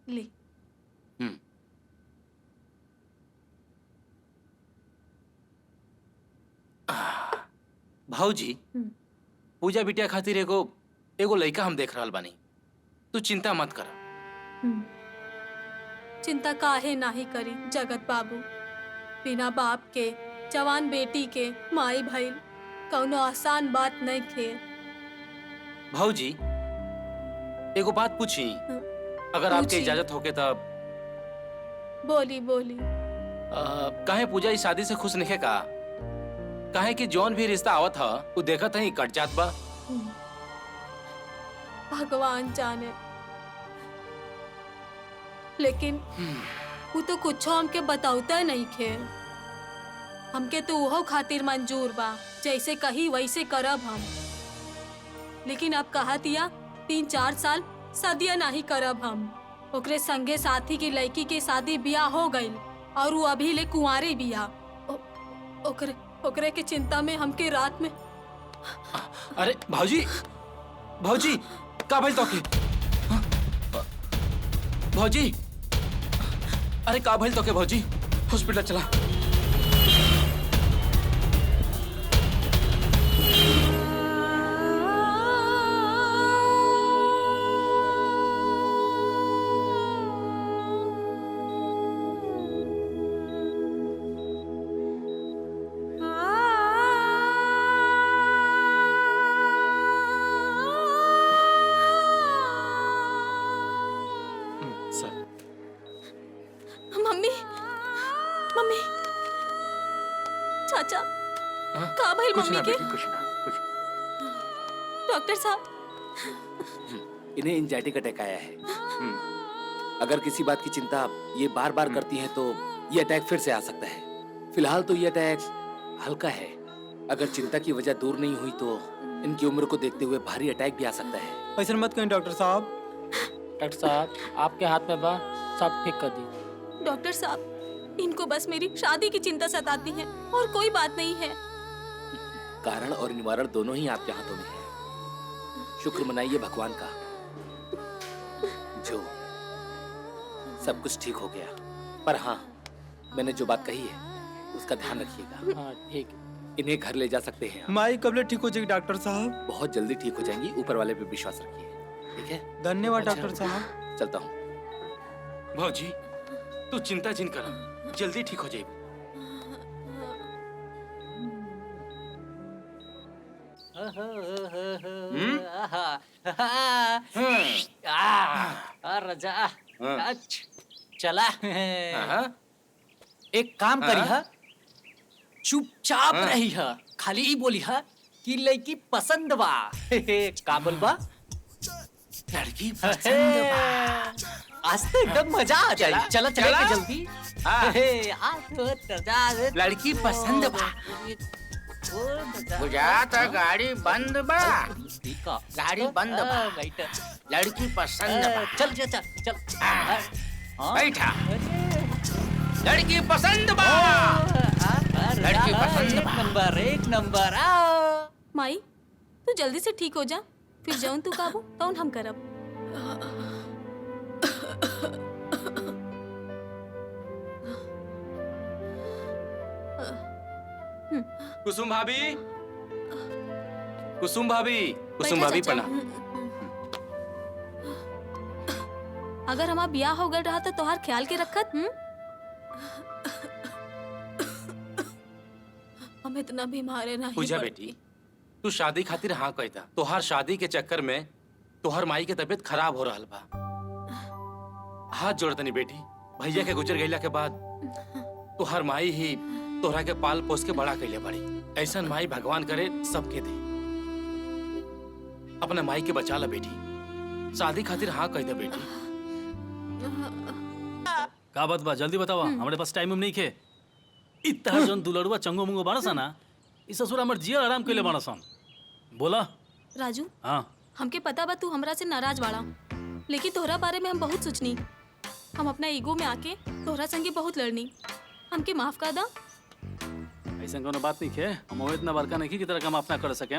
ले। भाऊजी, पूजा बिटिया खातिर एगो लड़का हम देख रहल बानी। तू चिंता मत कर। चिंता काहे नाही करी जगत बाबू। बिना बाप के जवान बेटी के माई भइल कौनो आसान बात नहीं खे। भाऊजी एगो बात पूछी, अगर आपके इजाजत होके तब। बोली बोली। काहे पूजा इस शादी से खुश नहीं का? काहे कि जौन भी रिश्ता आवत हा वो देखत ही कट जात बा। भगवान जाने लेकिन वो तो कुछ हमके बतावता नहीं खे। हमके तो उहो खातिर मंजूर बा, जैसे कही वैसे करब हम। लेकिन अब कहा दिया 3-4 साल सदिया नहीं करब हम। ओकरे संगे साथी की लड़की के शादी ब्याह हो गई और वो अभी ले कुंवारे बिया। ओकरे के चिंता में हमके रात में। अरे भाजी, भाजी का भइल तोके? भाजी, अरे का भइल तोके भाजी? हॉस्पिटल चला। मम्मी, मम्मी, चाचा, का भइल मम्मी के? डॉक्टर साहब, इन्हें एंजाइटी का अटैक आया है। अगर किसी बात की चिंता ये बार बार करती हैं तो ये अटैक फिर से आ सकता है। फिलहाल तो ये अटैक हल्का है। अगर चिंता की वजह दूर नहीं हुई तो इनकी उम्र को देखते हुए भारी अटैक भी आ सकता है। ऐसा मत कहें डॉक्टर साहब। डॉक्टर साहब आपके हाथ में बा, सब ठीक कर दी। डॉक्टर साहब, इनको बस मेरी शादी की चिंता सताती है और कोई बात नहीं है। कारण और निवारण दोनों ही आपके हाथों में है। शुक्र मनाइए भगवान का जो सब कुछ ठीक हो गया। पर हाँ, मैंने जो बात कही है उसका ध्यान रखिएगा। हाँ ठीक। इन्हें घर ले जा सकते हैं। माई कब ठीक हो जाएगी डॉक्टर साहब? बहुत जल्दी ठीक हो जाएंगी। ऊपर वाले पे विश्वास रखिए, ठीक है? धन्यवाद डॉक्टर साहब। चलता हूँ। भाजी तू चिंता जिन कर, जल्दी ठीक हो जाएगी। रजा चला। एक काम करी है, चुपचाप रही है, खाली ही बोली है कि लड़की पसंद बा। का बोलबा? लड़की पसंद बा। आज तो एकदम मजा आ जाए। चला चला के जल्दी। लड़की पसंद बा। बुझाता गाड़ी बंद बा। गाड़ी बंद बा। लड़की पसंद बा। चल चल चल चल। बैठा। लड़की पसंद बा। लड़की पसंद बा। नंबर एक नंबर। माई, तू जल्दी से ठीक हो जा, फिर जौन तू काबू तौन हम करब। कुसुम भाभी, कुसुम भाभी, कुसुम भाभी प्रणाम। अगर हमारा ब्याह हो गया रहा तो तोहार ख्याल के रखत। हम इतना बीमार है नहीं। पूजा बेटी, तू शादी खातिर हाँ कहता। तोहार शादी के चक्कर में तोहार माई के तबीयत खराब हो रहा बा। हाथ जोड़तनी बेटी, भैया के गुजर गईला के बाद तोहार माई ही तोहरा के पाल पोस के बड़ा कैले बड़ी। ऐसा माई भगवान करे सबके दे। अपना माई के बचा ला बेटी। शादी खातिर हाँ कह दे बेटी। का बात बा, जल्दी बतावा, हमारे पास टाइम नहीं खे। इतना जन दुलड़ुआ चंगो मुंगो बारसा ना, इस ससुर हमर जिया आराम कैले बारसन। बोला राजू। हाँ, हमके पता बा तू हमरा से नाराज बाड़ा, लेकिन तोहरा बारे में हम बहुत सोचनी। हम अपना ईगो में आके तोहरा संगे बहुत लड़नी। हमके माफ कर दा। ऐसा कोनो बात नहीं खे। हम इतना बड़का नहीं की तरह हम अपना कर सके।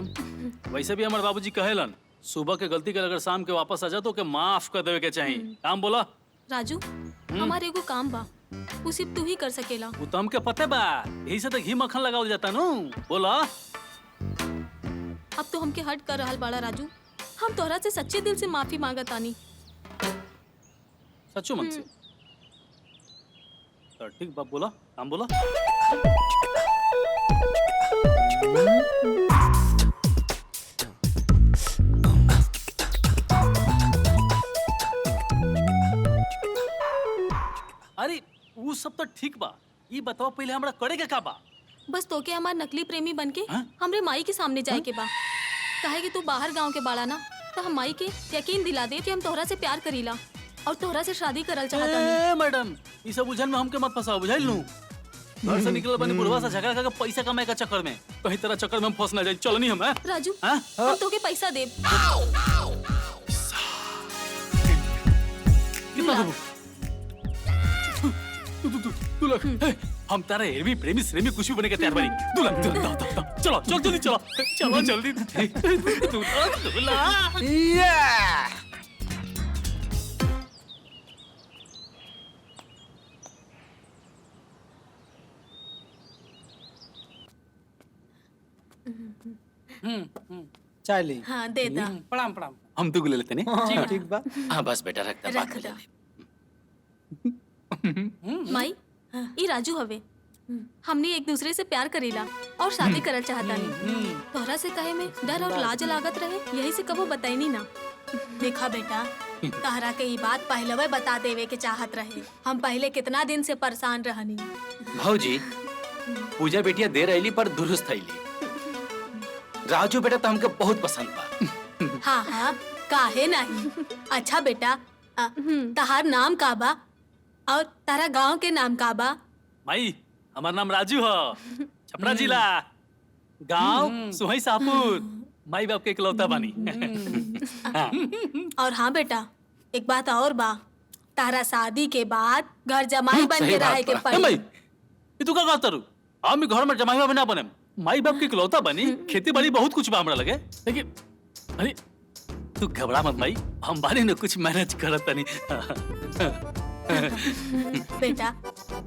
वैसे भी हमारे बाबूजी कहेलन, सुबह के गलती कर अगर शाम के वापस आ जा तो के माफ कर देवे के चाहिए। काम बोला राजू, हमारे एगो काम बा, वो सिर्फ तू ही कर सकेला। वो तो हमके पते बा, यही से तो घी मक्खन लगावल जाता नु। बोला। अब तो हमके हट कर रहल बाड़ा राजू। हम तोहरा से सच्चे दिल से माफी मांगत आनी। सच्चो मन से? तो ठीक बात बोला, काम बोला। अरे वो सब तो ठीक बा, ये बताओ पहले हमरा करे के का बा? बस तोके हमार नकली प्रेमी बनके हमरे माई के सामने जाए के बा। काहे कि तू बाहर गांव के बाड़ा ना, तो हम माई के यकीन दिला दे कि हम तोहरा से प्यार करीला। और तोहरा से शादी करल चाहता। ए मैडम, ई सब उलझन में हमके मत फंसाओ, बुझाइल नु? घर से निकल बनी बुढ़वा से झगड़ा करके पैसा कमाए का चक्कर में, कहीं तरह चक्कर में हम फंस ना जाए। चलो नहीं हम हैं? राजू, हाँ? हम तोके पैसा देब। कितना देबू? दू लाख। हे, हम तारे एरवी प्रेमी श्रेमी कुछ भी बने के तैयार बनी। 2 लाख, चलो चलो जल्दी चलो चलो जल्दी। 2 लाख। चाय ली। हाँ दे दा। प्रणाम प्रणाम। हम तो ले लेते नहीं। ठीक बा। हाँ बस बेटा रखता बात रख कर दा। लेंगे। माई, ई राजू हवे। हमने एक दूसरे से प्यार करेला और शादी करल चाहता नहीं। तोहरा से कहे में डर और लाज लागत रहे, यही से कबो बताई ना। देखा बेटा, तहरा के ई बात पहले बता देवे के चाहत रहे। हम पहले कितना दिन से परेशान रहनी। भाऊजी, पूजा बेटिया दे रही पर दुरुस्त थईली। राजू बेटा तो हमके बहुत पसंद बा। हाँ हाँ, काहे नहीं। अच्छा बेटा, तहार नाम का बा और तारा गांव के नाम का बा? माई, हमार नाम राजू है, छपरा जिला, गांव सुहई साहपुर। माई बाप के इकलौता बानी। हाँ। और हाँ बेटा, एक बात और बा, तारा शादी के बाद घर जमाई बन के रहे के पड़ी। माई, ये तू का कहत रू? हम घर में जमाई बना बने, माई बाप के इकलौता बनी। खेती बाड़ी बहुत कुछ बा हमरा लगे, लेकिन अरे तू घबरा मत माई, हम बानी ने कुछ मैनेज करत तनी। बेटा,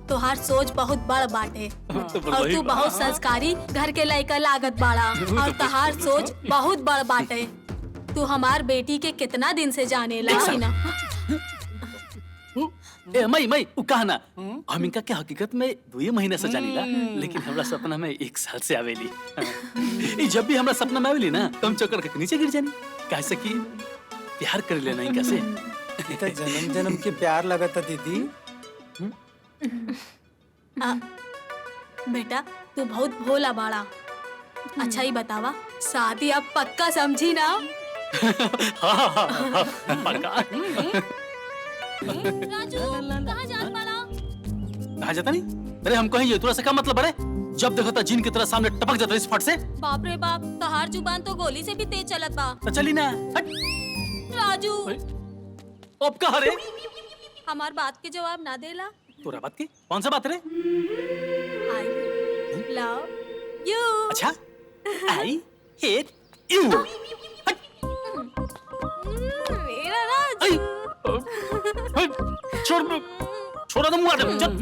तोहार सोच बहुत बड़ बाटे और तू बहुत संस्कारी घर के लइका लागत बाड़ा। और तोहार सोच बहुत बड़ बाटे। तू हमार बेटी के कितना दिन से जानेला है ना? ए मई उ कहना, हम इनका के हकीकत में 2 महीने से जानीला, लेकिन हमरा सपना में 1 साल से आवेली। ई जब भी हमरा सपना में आवेली ना, तो हम चक्कर के नीचे गिर जानी, कैसे कि प्यार कर लेना इनका से। तो जन्म जन्म के प्यार लगता दीदी। बेटा, तू बहुत भोला बाड़ा। अच्छा ही बतावा, शादी अब पक्का समझी ना? राजू, कहाँ जात बाड़ा? कहाँ जाता नहीं? अरे हम कहीं ये, तोरा से क्या मतलब है? जब देखो तो जिन की तरह सामने टपक जाता है इस फट से। बाप रे बाप, तोहार जुबान तो गोली से भी तेज चलत बा। तो चली ना। हट। राजू, अब कहाँ रे? हमार बात के जवाब ना देला। तोरा बात की कौन सा बात रे? I love you। अच्छा, I hate you। मेरा राजू। छोड़ा तो मुँह आ जा। चल।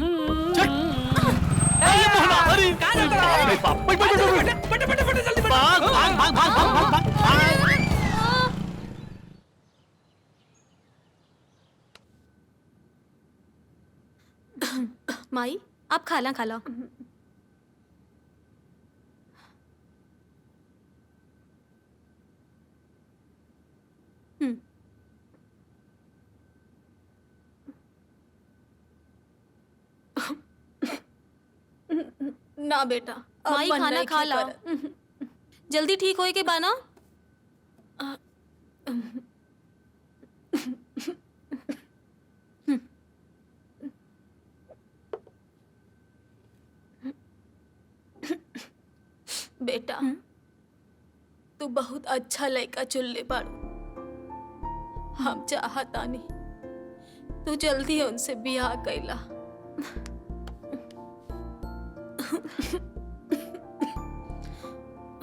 ये मोहना, अरे अरे बाप, बैठ जल्दी भाग। माई, आप खाला खाला। ना बेटा, माई खाना खा ला। जल्दी ठीक होए के बाना। बेटा, तू बहुत अच्छा लड़का चुनले बाड़ू। हम चाहता नहीं तू जल्दी उनसे बियाह कैला।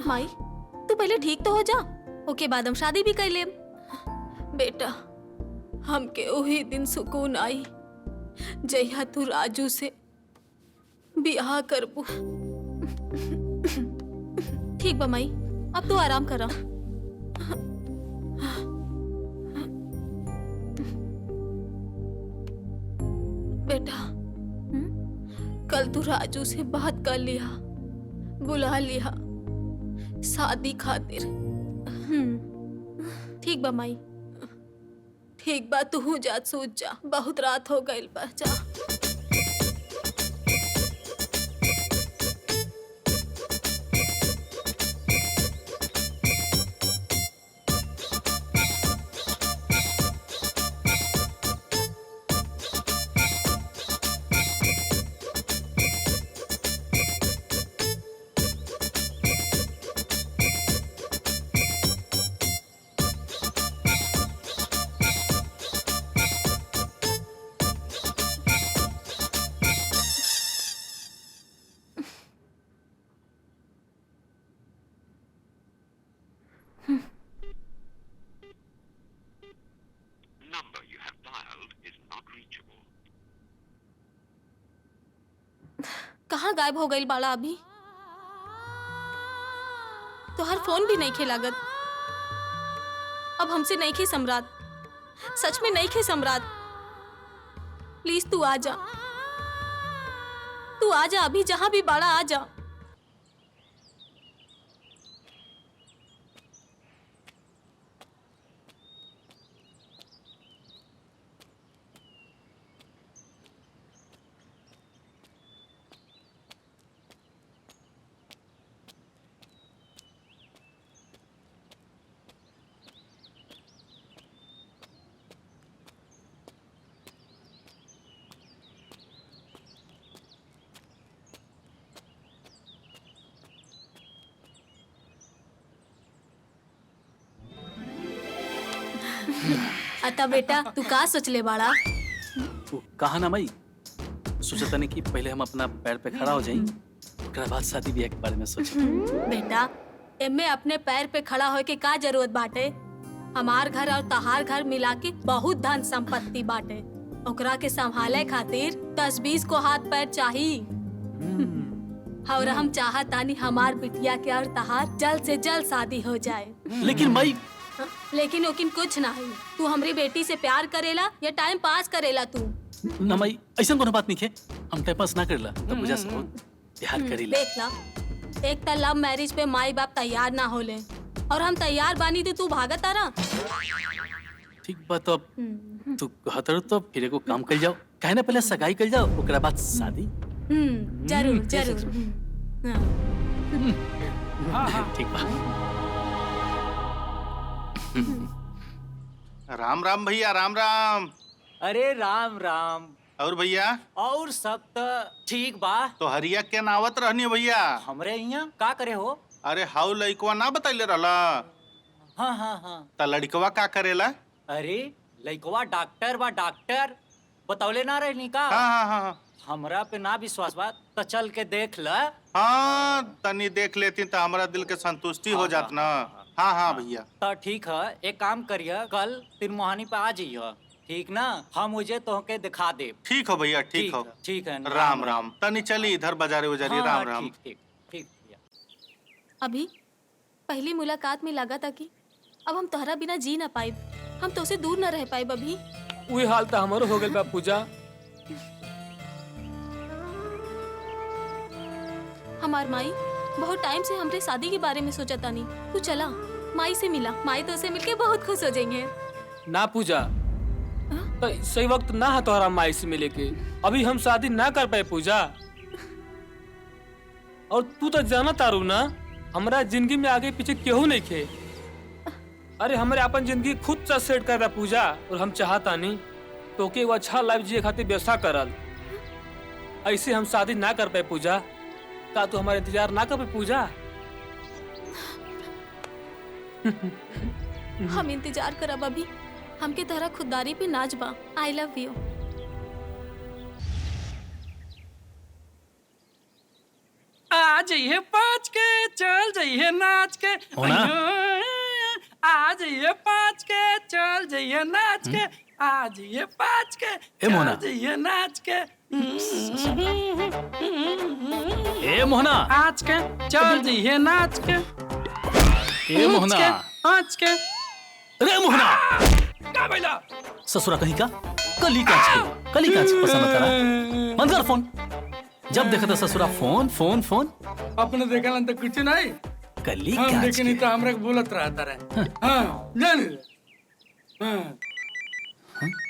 माई, तू पहले ठीक तो हो जा, ओके बाद हम शादी भी कर लेम। बेटा, हमके वही दिन सुकून आई जहिया तू राजू से बियाह करबू। ठीक बा माई, अब तू आराम करा। बेटा, कल तू राजू से बात कर लिया, बुला लिया शादी खातिर। ठीक बा माई, ठीक बा, तू जा सूझ जा, बहुत रात हो गई बा, जा। कहाँ गायब हो गई बाड़ा अभी? तो हर फोन भी नहीं खे लागत। अब हमसे नहीं खे सम्राट, सच में नहीं खे सम्राट। प्लीज तू आ जा, तू आ जा अभी, जहां भी बाड़ा आ जा। अता बेटा तू का सोचले बाड़ा? कहा ना मई, सोचता नहीं कि पहले हम अपना पैर पे खड़ा हो जाएं, उसके बाद शादी ब्याह के बारे में सोचें। बेटा एमे अपने पैर पे खड़ा होए के का जरूरत बाटे? हमार घर और तहार घर मिला के बहुत धन संपत्ति बाटे। ओकरा के संभाले खातिर 10-20 को हाथ पैर चाहिए। और हम चाहतानी हमार बिटिया के और तहार जल्द से जल्द शादी हो जाए। लेकिन मई लेकिन ओकिन कुछ नहीं। तू हमरी बेटी से प्यार करेला या टाइम पास करेला? तू ना मई ऐसा कोनो बात नहीं है, हम टाइम पास ना करेला, तब पूजा से बहुत प्यार करेला। देख ला, एक तो लव मैरिज पे माई बाप तैयार ना होले और हम तैयार बानी तो तू भागत आ रहा। ठीक बात, अब तू कहतर तो फिर एगो काम कर जाओ, काहे ना पहले सगाई कर जाओ, ओकरा बाद शादी। जरूर जरूर। ठीक बा। राम राम भैया, राम राम। अरे राम राम। और भैया? और सब तो ठीक बा। तो हरिया के नावत रहनी भैया? हमरे यहाँ का करे हो? अरे हाउ लइकवा ना बतैले रहला? हाँ हाँ हाँ। त लड़कवा का करेला? अरे लइकवा डॉक्टर बा, डॉक्टर। बतौले ना रहनी का? हाँ हाँ हाँ। हमरा पे ना विश्वास बा तो चल के देख ल। हाँ तनी देख लेती तो हमारा दिल के संतुष्टि हो जात ना। हाँ हाँ भैया। तो ठीक है, एक काम करिए, कल तिरमोहानी पे आ जाइए, ठीक ना? हम मुझे तोहके दिखा दे। ठीक हो भैया, ठीक हो। ठीक है। राम राम। तनी चली इधर बाजारे उजारी। हाँ, राम राम। ठीक ठीक ठीक भैया। अभी पहली मुलाकात में लगा था कि अब हम तोहरा बिना जी ना पाए, हम तो से दूर ना रह पाए। अभी वही हाल तो हमारो हो गइल बा पूजा। हमार माई बहुत टाइम से हमरे शादी के बारे में सोचा था। नहीं तू चला माई से मिला, माई तो से मिलके बहुत खुश हो जाएंगे। ना पूजा, तो सही वक्त ना है तोहरा माई से मिले के, अभी हम शादी ना कर पाए पूजा। और तू तो जाना तारू ना, हमारा जिंदगी में आगे पीछे केहू नहीं खे। अरे हमारे अपन जिंदगी खुद से सेट कर रहा पूजा, और हम चाहता नहीं तो के वो अच्छा लाइफ जिए खातिर व्यवस्था करल। ऐसे हम शादी ना कर पाए पूजा, का तू हमारा इंतजार ना कर पाए पूजा? हम इंतजार करब अभी, हमके तरह खुददारी पे नाच बा। आई लव यू। आ जाइए पाँच के, चल जाइए नाच के। होना? आ जाइए पाँच के, चल जाइए नाच के। आ जाइए पाँच के, मोहना। चल जाइए नाच के। ए मोहना, आज के चल जाइए नाच के। ए मोहना, आज के। अरे मोहना, का भइला? ससुरा कहीं का कली काच पसंद करा। बंद कर फोन। जब देखा था ससुरा फोन फोन फोन। अपने देखा तो कुछ नहीं, कली हम काच देखे नहीं तो हमरा के बोलत रहता रहे। हाँ जान।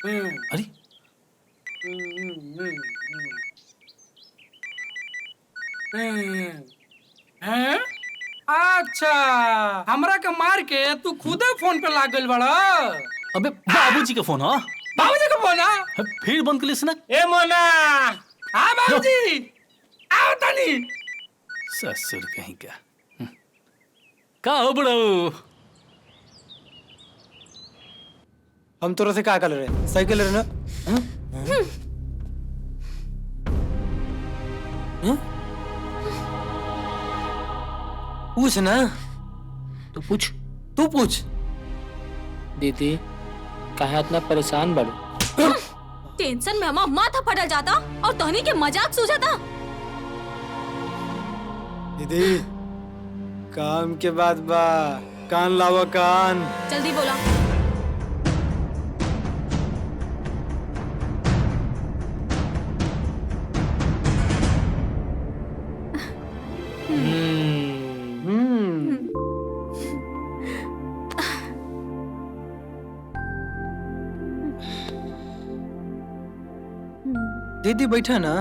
अरे हैं? अच्छा, हमरा के मार के तू खुदे फोन पे लाग गइल बड़ा। अबे बाबूजी का फोन। हाँ बाबूजी का फोन? हाँ फिर बंद कर लिस ना। ए मोना, हाँ बाबूजी आओ तनी। ससुर कहीं का हो बड़ो? हम तोरा से क्या कर रहे? सही कर रहे ना? पूछ ना। तो पूछ। तू पूछ। दीदी काहे इतना परेशान बड़ू? टेंशन में हमारा माथा फटल जाता और तोहनी के मजाक सूझता। दीदी काम के बाद बा, कान लावा कान। जल्दी बोला। दीदी बैठा ना।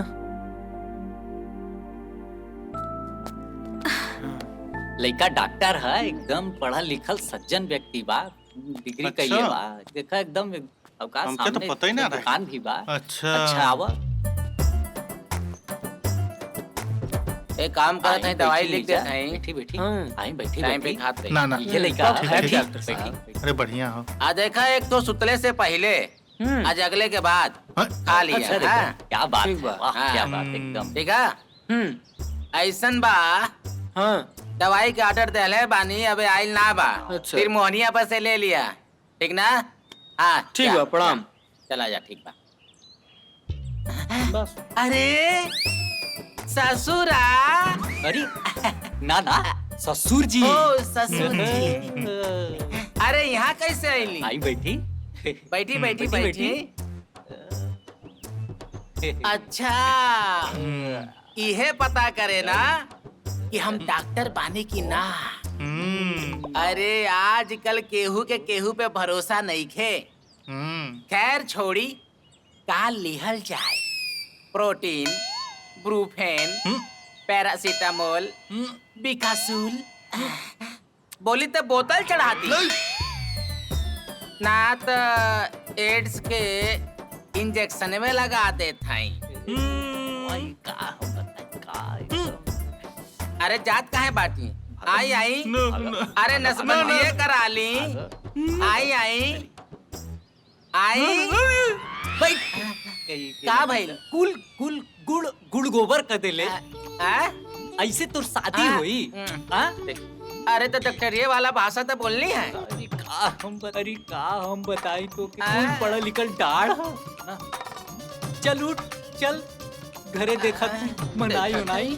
लड़का डॉक्टर है, एकदम पढ़ा लिखल सज्जन व्यक्ति बा, डिग्री अच्छा। कइले बा, देखा एकदम अवकाश हमके तो सामने पता ही ना रहे। दुकान भी बा। अच्छा। अच्छा आवा। एक काम करत है, दवाई लिख देत है। बैठी बैठी हाँ। आई बैठी टाइम पे बैठी। खात रही। ना ना ये लड़का ठीक है, है, ठीक है। डॉक्टर साहब। अरे बढ़िया हो। आ देखा, एक तो सुतले से पहले आज अगले के बाद हाँ? खा लिया। अच्छा देखा, हाँ? क्या बात ठीक है, बा। वाह, क्या बात है, एकदम। ठीक है। ऐसन बा, हाँ दवाई के ऑर्डर देले बानी, अबे आइल ना बा। अच्छा। फिर मोहनिया पर से ले लिया, ठीक ना? हाँ ठीक जा, बा, प्रणाम। जा, चला जा, ठीक बा। बस। अरे ससुरा। अरे ना ना, ससुर जी। ओ ससुर जी। अरे यहाँ कैसे आईली? आई बैठी बैठी बैठी बैठी। अच्छा, इहे पता करे ना कि हम डॉक्टर बानी की ना। अरे आजकल केहू के केहू पे भरोसा नहीं खे। खैर छोड़ी, का लिहल जाए? Protein, Brufen, paracetamol, Becosules. बोली तो बोतल चढ़ाती ना, तो एड्स के इंजेक्शन में लगा देत हई। अरे जात काहे बाटी? आई आई। अरे नसबंदिये करा ली। आई आई आई। का भइल? कुल कुल गुड़ गुड़ गोबर कर देले। आ? ऐसे तो शादी हुई। हाँ? अरे तो डॉक्टरिये वाला भाषा तो बोलनी है। अरे का हम बताई तो कि कौन पढ़ा लिखल डाढ़ है। चल उठ, चल घरे देखा तू मनाई उनाई।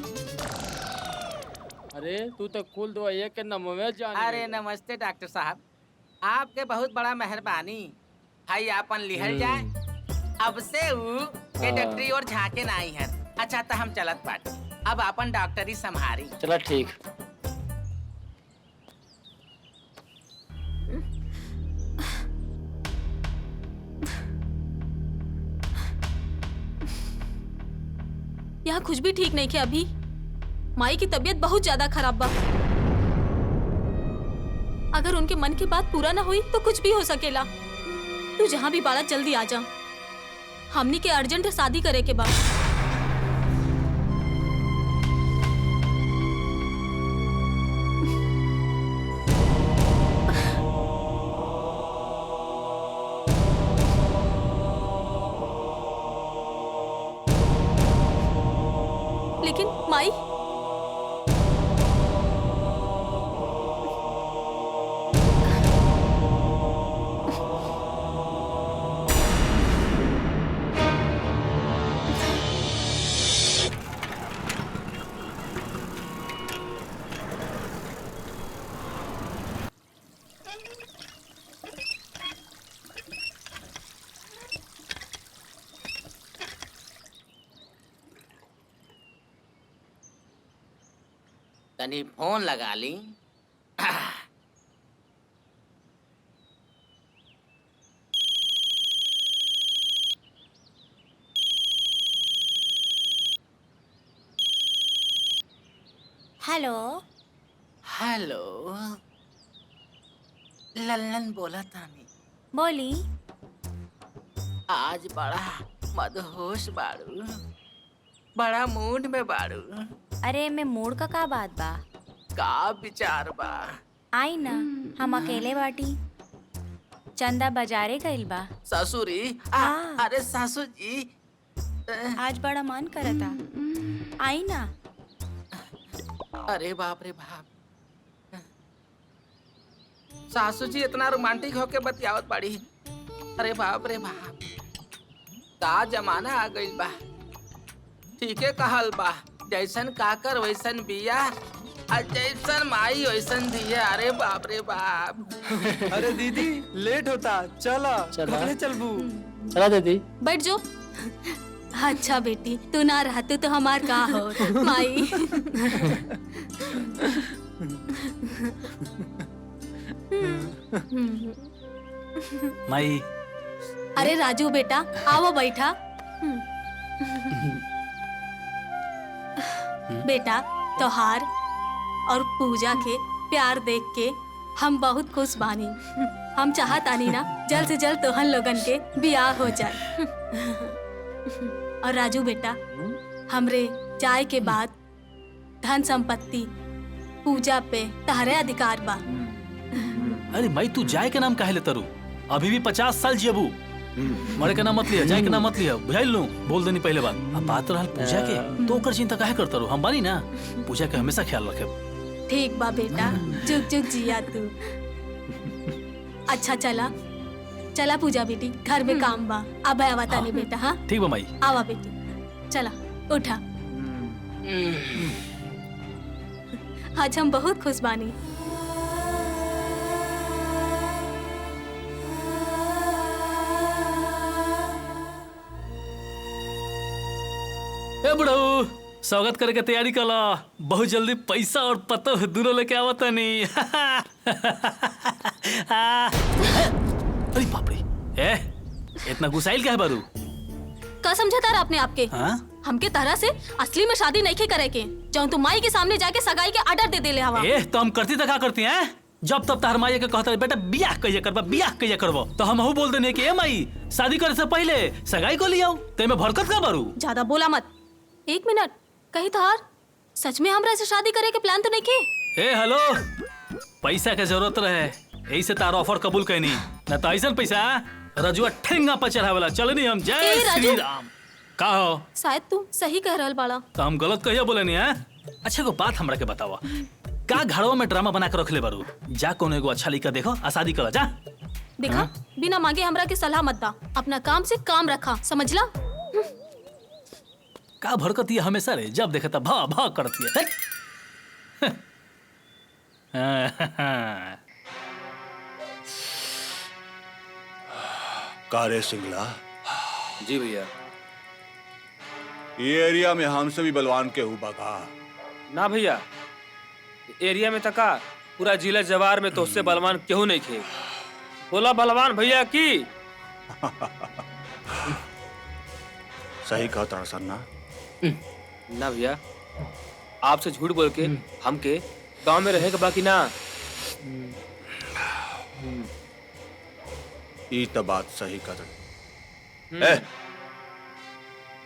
अरे तू तो कुल दवाइया के नमवे जान। अरे नमस्ते डॉक्टर साहब, आपके बहुत बड़ा मेहरबानी। हाई आपन लिहल जाए, अब से ऊ के डॉक्टरी और झाके ना आई है। अच्छा तो हम चलत बाटी, अब अपन डॉक्टरी संभारी। चला ठीक। यहाँ कुछ भी ठीक नहीं किया अभी। माई की तबीयत बहुत ज्यादा खराब बा। अगर उनके मन की बात पूरा ना हुई तो कुछ भी हो सकेला। तू जहाँ भी बाड़ा जल्दी आ जा, हमनी के अर्जेंट शादी करे के बा। लेकिन माई, तनी फोन लगा ली। हेलो। हेलो, लल्लन बोला तानी। बोली। आज बड़ा मदहोश बाड़ू, बड़ा मूड में बाड़ू। अरे मैं मूड का बात बा? का विचार बा? आई ना, हम अकेले बाटी। चंदा बाजारे गइल बा। ससुरी? हाँ। अरे सासू जी, आज बड़ा मन करता, आई ना। अरे बाप रे बाप। सासू जी इतना रोमांटिक होके बतियावत बाड़ी। अरे बाप रे बाप, का जमाना आ गइल बा। ठीके कहल बा, जैसन काकर वैसन बिया, और जैसन माई वैसन दिया। अरे बाप रे बाप। अरे दीदी लेट होता, चला घरे चलबू। चला दीदी। बैठ जो। अच्छा बेटी, तू ना रहते तो हमार का हो माई। माई अरे राजू बेटा, आओ बैठा। बेटा, त्योहार और पूजा के प्यार देख के हम बहुत खुश बानी। हम चाहतानी ना जल्द से जल्द तोहन लोगन के बियाह हो जाए। और राजू बेटा, हमरे जाए के बाद धन संपत्ति पूजा पे तहरे अधिकार बा। अरे माई तू जाए के नाम काहे ले तरू? अभी भी 50 साल जियबू। मरे के नाम मत लिया, जाए के नाम मत लिया, बुझाइल लू? बोल देनी पहले बात। अब बात रहल पूजा के, तो ओकर चिंता काहे करता रू? हम बानी ना, पूजा के हमेशा ख्याल रखे। ठीक बा बेटा, जुग जुग जिया तू। अच्छा चला चला पूजा बेटी, घर में काम बा। अब आवा तानी बेटा। हाँ ठीक बा माई। आवा बेटी, चला उठा। आज हम बहुत खुश बानी। ए बुढ़ऊ, स्वागत करे के तैयारी कला। बहुत जल्दी पैसा और पतो दोनों लेके आवत नहीं। अरे बाप रे, इतना गुस्साइल क्या है बारू? का समझा था आपने आपके? हमके तरह से असली में शादी नहीं करे के, जो तुम माई के सामने जाके सगाई के ऑर्डर दे ले हवा। तो हम करती तो क्या करती हैं? जब तब तार माई के कहता बेटा बियाह कहिए करबा, बियाह कहिए करबो, तो हम हूँ बोल देने के माई शादी करे से पहले सगाई को लियाओ। ते में भरकत का बारू? ज्यादा बोला मत। एक मिनट, कहीं तोहार सच में हमरा से शादी करे के प्लान तो नहीं के? हेलो, पैसा के जरूरत रहे, यही से तार ऑफर कबूल कैनी, न तो ऐसा पैसा रजुआ ठेंगा पर चढ़ावेला। चलनी हम। जय श्री राम। का हो? शायद तू सही कह रहल बाड़ा। तो हम गलत कहिया बोले नहीं है? अच्छा को बात हमरा के बतावा, का घरवा में ड्रामा बना के रख ले बारू? जा कोनो एगो अच्छा लड़का देखो आ शादी करा। जा देखा, बिना मांगे हमरा के सलाह मत दा, अपना काम से काम रखा, समझला? का भड़कती है हमेशा रे, जब देखा था भा भा करती है। कारे सिंगला। जी भैया। ये एरिया में हमसे भी बलवान के हुआ का? ना भैया, एरिया में तका पूरा जिला जवार में तो उससे बलवान क्यों नहीं खे। बोला बलवान भैया की। सही कहा था सर ना? ना भैया, आपसे झूठ बोल के हमके गांव में रहेगा बाकी ना। ये तो बात सही कहा।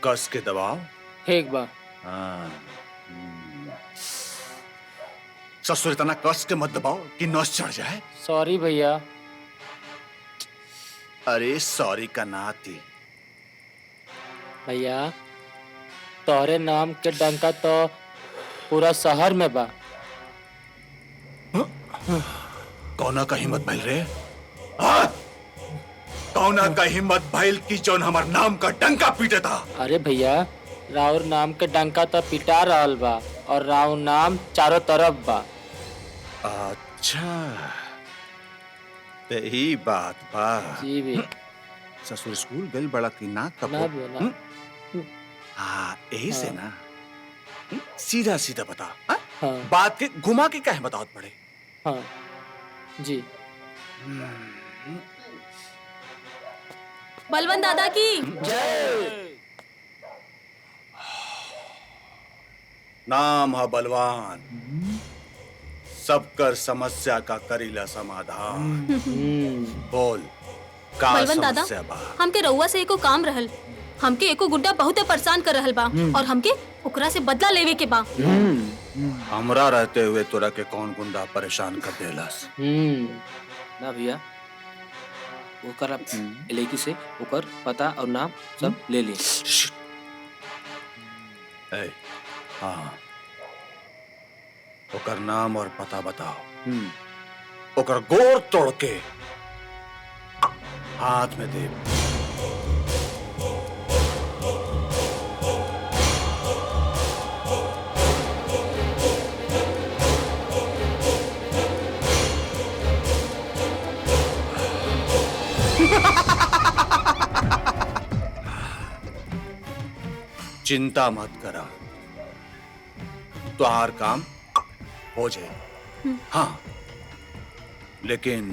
कस के दबाओ। ठीक बा। ससुर इतना कस के मत दबाओ कि नस चढ़ जाए। सॉरी भैया। अरे सॉरी का नाती भैया, तोहरे नाम के डंका तो पूरा शहर में बा। कौना का हिम्मत भइल रे? कौना का हिम्मत भइल की जौन हमार नाम का डंका पीटे था? अरे भैया, राउर नाम के डंका तो पिटा रहल बा और राउर नाम चारों तरफ बा। अच्छा, ते ही बात बा। जी भी। ससुर स्कूल गइल बड़ा की ना कब? ना बोला। हाँ, यही से ना सीधा सीधा बता। हाँ। बात के घुमा के काहे बतावत पड़े? हाँ जी। बलवंत दादा की नाम है बलवान, सबकर समस्या का करीला समाधान। बोल का बलवंत दादा, समस्या बा? हमके रउआ से एको काम रहल। हमके एको गुड्डा बहुते परेशान कर रहल बा और हमके ओकरा से बदला लेवे के बा। हमरा रहते हुए तोरा के कौन गुंडा परेशान कर देलस? ना भैया, वो कर लड़की से ओकर पता और नाम सब ले ली। हाँ, ओकर नाम और पता बताओ। ओकर गोर तोड़ के हाथ में दे। चिंता मत करा, तुम्हार काम हो जाए। हाँ, लेकिन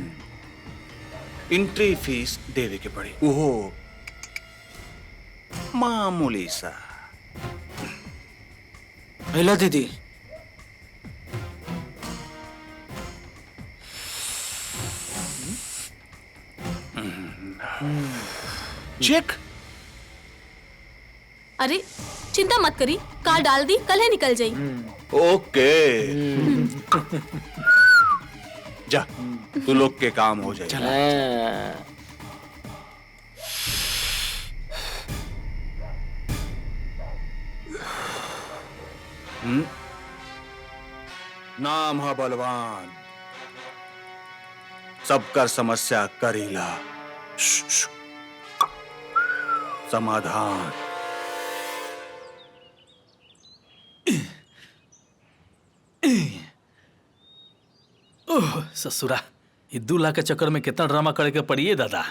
एंट्री फीस देवे के पड़े, वो मामूली सा। हेलो दीदी। चेक। अरे चिंता मत करी, काल डाल दी, कल है निकल जाई। ओके। जा, तू लोग के काम हो जाए। नाम है बलवान, सबकर समस्या करीला। समाधान। ओह ससुरा, ये 2 लाख के चक्कर में कितना ड्रामा करे के पड़ी है दादा।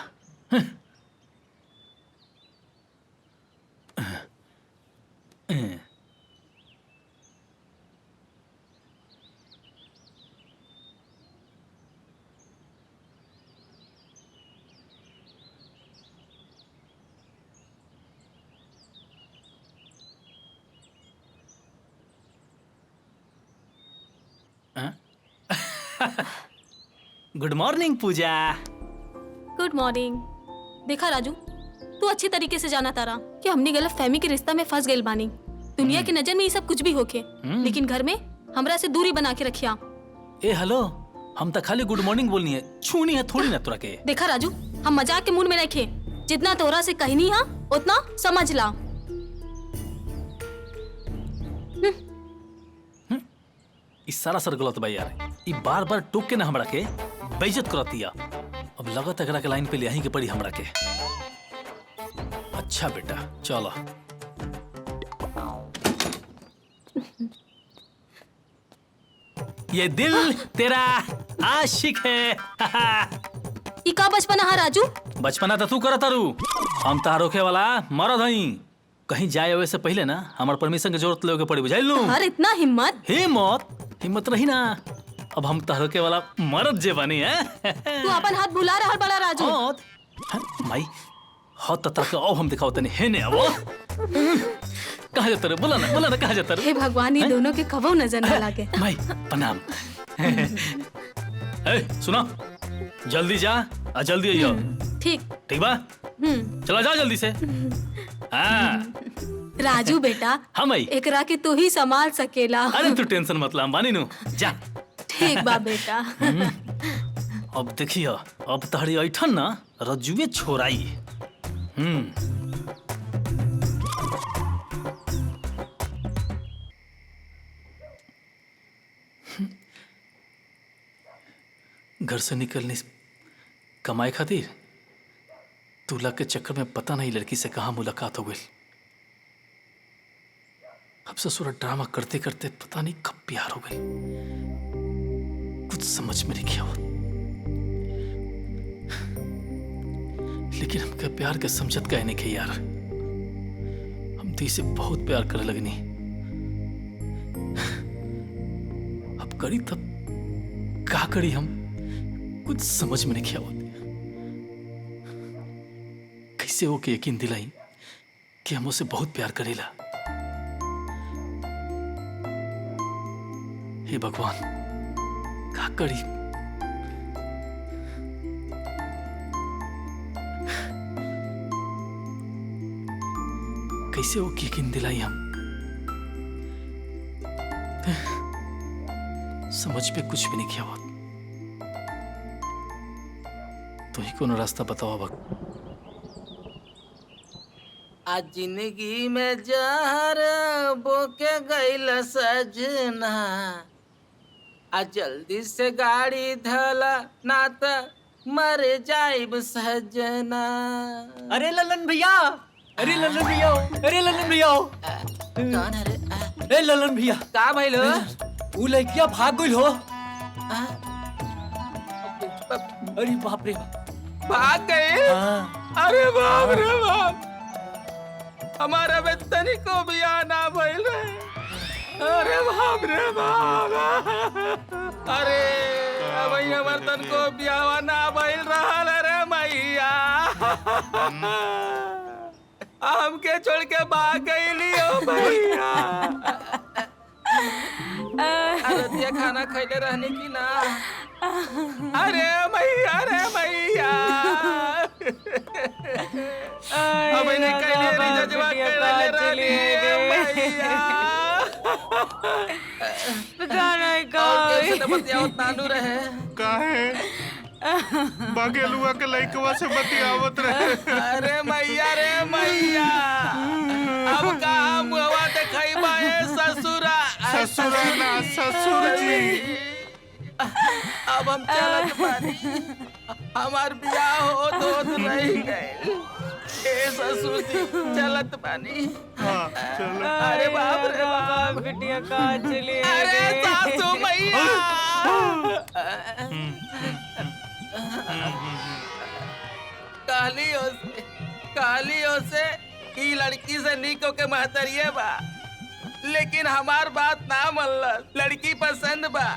Good morning Pooja. Good morning. देखा राजू, तू अच्छी तरीके से जाना तारा कि हमने गलत फहमी के रिश्ता में फंस गए बानी। दुनिया की नजर में ये सब कुछ भी होके, लेकिन घर में हमरा से दूरी बना के रखिया। ए हेलो, हम तो खाली गुड मॉर्निंग बोलनी है, छूनी है थोड़ी ना तोरा के। देखा राजू, हम मजाक के मूड में रखे, जितना तोरा से कहनी है उतना समझ ला। इस सारा सर गलत बा यार, ये बार बार टोक के ना हमरा के बेइज्जत करतिया। अब लगत एकरा के लाइन पे ले ही के पड़ी हमरा के। अच्छा बेटा चलो। ये दिल तेरा आशिक है। ई का बचपना है राजू? बचपना तो तू करत तारू, हम तार रोके वाला मरद हई। कहीं जाए आवे से पहले ना हमार परमिशन के जरूरत लेके पड़ी, बुझाइल नु? अरे इतना हिम्मत? हिम्मत रही ना। अब हम तार रोके वाला मरद जे बनी है। तू अपन हाथ भुला रहा बड़ा राजू। माई हाथ तता के आओ, हम दिखाओ तने है ने अब। कहाँ जाता रे? बोला ना कहाँ जाता रे? हे भगवान, ये दोनों के कबो नजर न लागे। माई प्रणाम। ए सुना, जल्दी जा आ जल्दी आइयो। ठीक बा, चला जा जल्दी से। हाँ राजू बेटा, हाँ माई, एकरा के तू ही संभाल सकेला। अरे तू टेंशन मत ला, अंबानी नु जा। ठीक बा बेटा। अब देखियो, अब तहरी ऐठन ना रजुए छोराई। घर से निकलने कमाए खातिर 2 लाख के चक्कर में पता नहीं लड़की से कहाँ मुलाकात हो गई। अब ससुरा ड्रामा करते करते पता नहीं कब प्यार हो गई, कुछ समझ में नहीं किया। लेकिन हमका प्यार के समझत का नहीं के यार, हम तो इसे बहुत प्यार करे लगनी। अब करी तब का करी, हम कुछ समझ में नहीं किया। कैसे वो के यकीन दिलाई कि हम उसे बहुत प्यार करेला। हे भगवान, का करी। कैसे वो की यकीन दिलाई हम, समझ पे कुछ भी नहीं किया। हुआ तो ही कोनो रास्ता बताओ भग। आज जिंदगी में जहर बोके गईल सजना, आ जल्दी से गाड़ी धला ना त मर जाइब सजना। अरे ललन भैया, अरे ललन भैया, अरे ललन भैया, कौन है रे? ए ललन भैया, का भइल हो? वो लड़किया भाग गई हो। अरे बाप रे बाप, भाग गए? अरे बाप रे बाप, हमारा में तनिको बियाह ना भइल रहे। अरे बाप रे बाप, अरे भाई हमार तनिको बियाह ना भइल रहल रे मैया। हमके छोड़ के भाग गईली हो भैया। अरे खाना खैले रहने की ना? अरे मैया रे मैया, हमें निकले रिजवा करले रहनी मैया। गाना कैसे न बतियाओ तानू रहे? काहे बागेलुआ के लइकवा से बतियावत रहे। अरे मैया रे मैया, अब कहाँ मुहवा देखैबा ए ससुरा? ससुरा ना ससुर जी। अब हम चलत बानी, हमार बियाह होत रही गए। ए ससुर जी चलत बानी। हाँ चलो। अरे बाप रे बाप, बिटिया कहाँ चली? अरे सासू मैया, कहलियो से ई लड़की से निको के महतरिये बा, लेकिन हमार बात ना मनल। लड़की पसंद बा,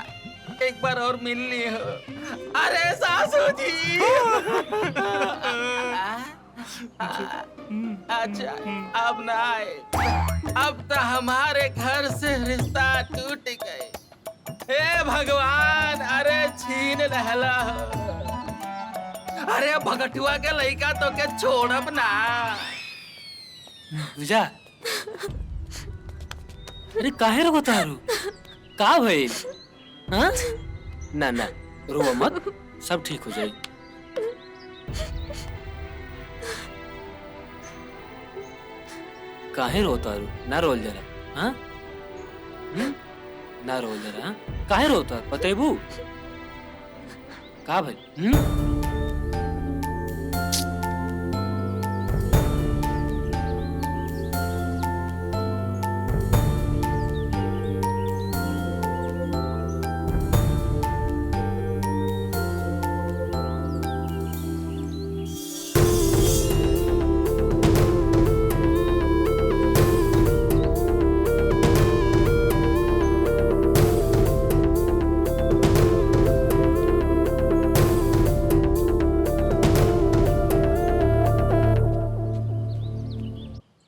एक बार और मिलनी हो। अरे सासू जी। अच्छा अब ना आए, अब तो हमारे घर से रिश्ता टूट गए। हे भगवान, अरे छीन रहला हो। अरे भगटुआ के लइका तो के छोड़ब ना। पूजा, अरे काहे रो तारू? का भइल? हाँ? ना ना रो मत, सब ठीक हो जाए। काहे रो तारू? ना रोल जरा। हाँ? ना रोल जरा। हाँ? काहे रोता? बतेबू? का भइल?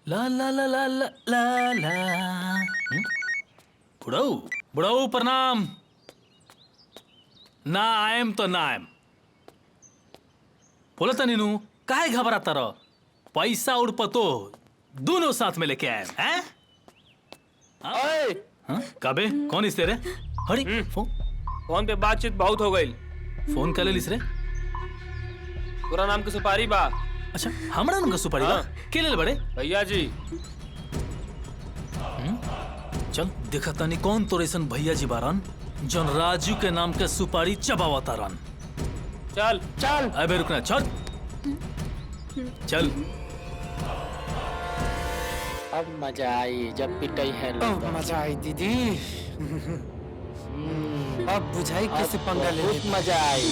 ला ला ला ला ला ला ला। बुढ़ऊ बुढ़ऊ प्रणाम। ना आयम तो ना आयम। बोला था नीनू, काहे घबराता रहो? पैसा और पतो दोनों साथ में लेके आए हैं? हाँ? काबे कौन इस तेरे? हरी फोन पे बातचीत बहुत हो गई। फोन कर ले लिस रे? पूरा नाम के सुपारी बा। अच्छा हमरा नाम का सुपारी बा? के ले बड़े? भैया जी। चल देखा तानी कौन तो रेसन भैया जी बारन जन राजू के नाम के सुपारी चबावा तारन। चल चल। अबे रुकना, चल चल। अब मजा आई जब पिटाई है। मजा आई दीदी। अब बुझाई कैसे पंगा ले। बहुत मजा आई।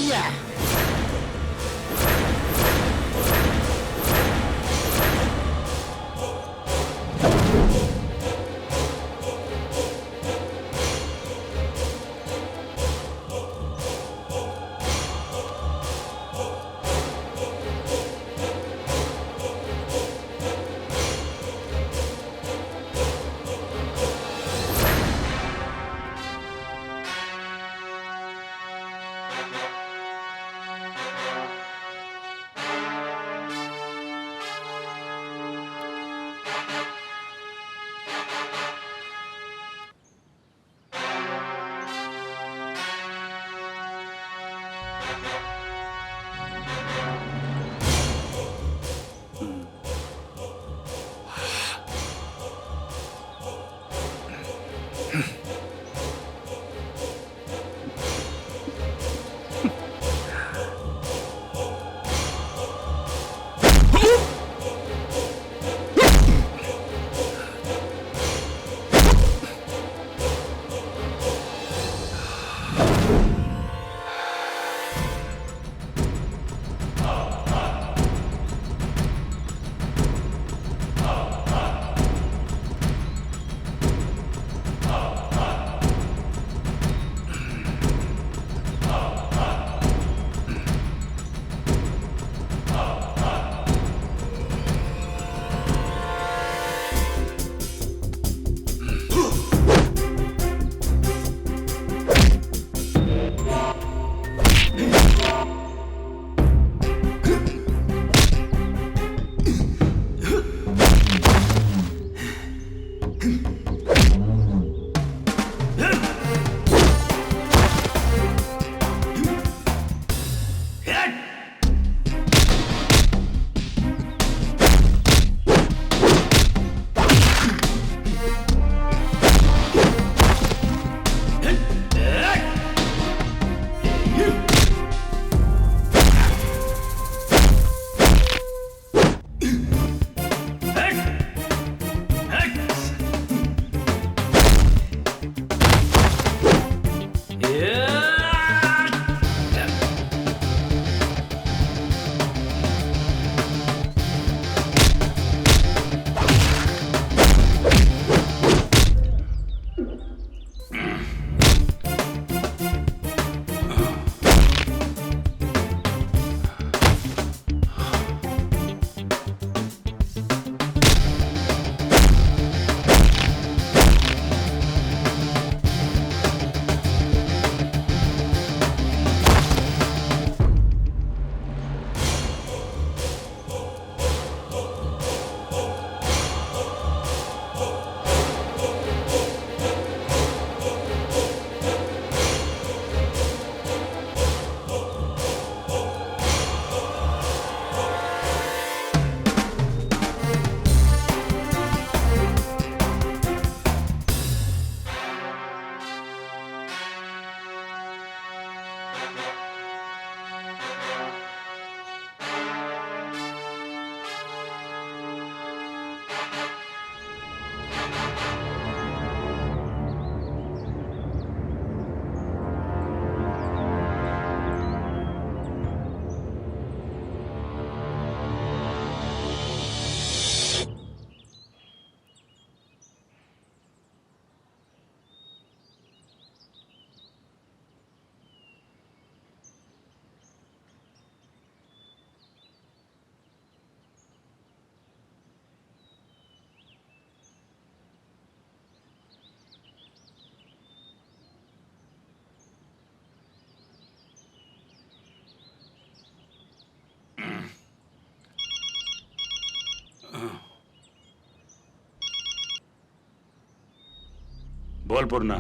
बोल पूर्णा,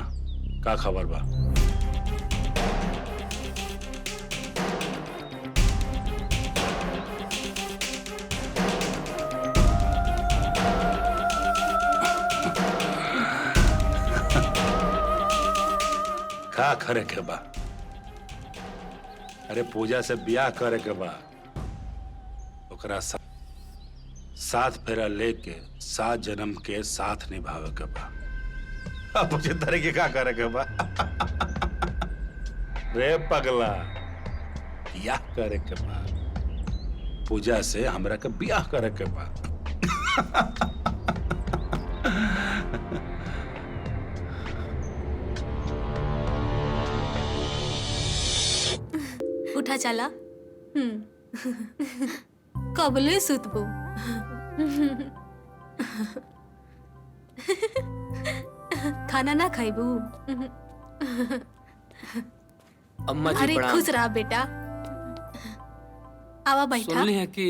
का खबर बा? का करे के बा? अरे पूजा से ब्याह करे के बा, ओकरा साथ फेरा लेके 7 जन्म के साथ निभावे के बा। अब मुझे तरीके का करे के बा? रे पगला, ब्याह करे के बा, पूजा से हमरा के ब्याह करे के बा। उठा चला। कबले सुतबो। खाना ना खाइबू? अम्मा जी अरे प्रणाम। खुश रहा बेटा। आवा बैठा। सुनली है कि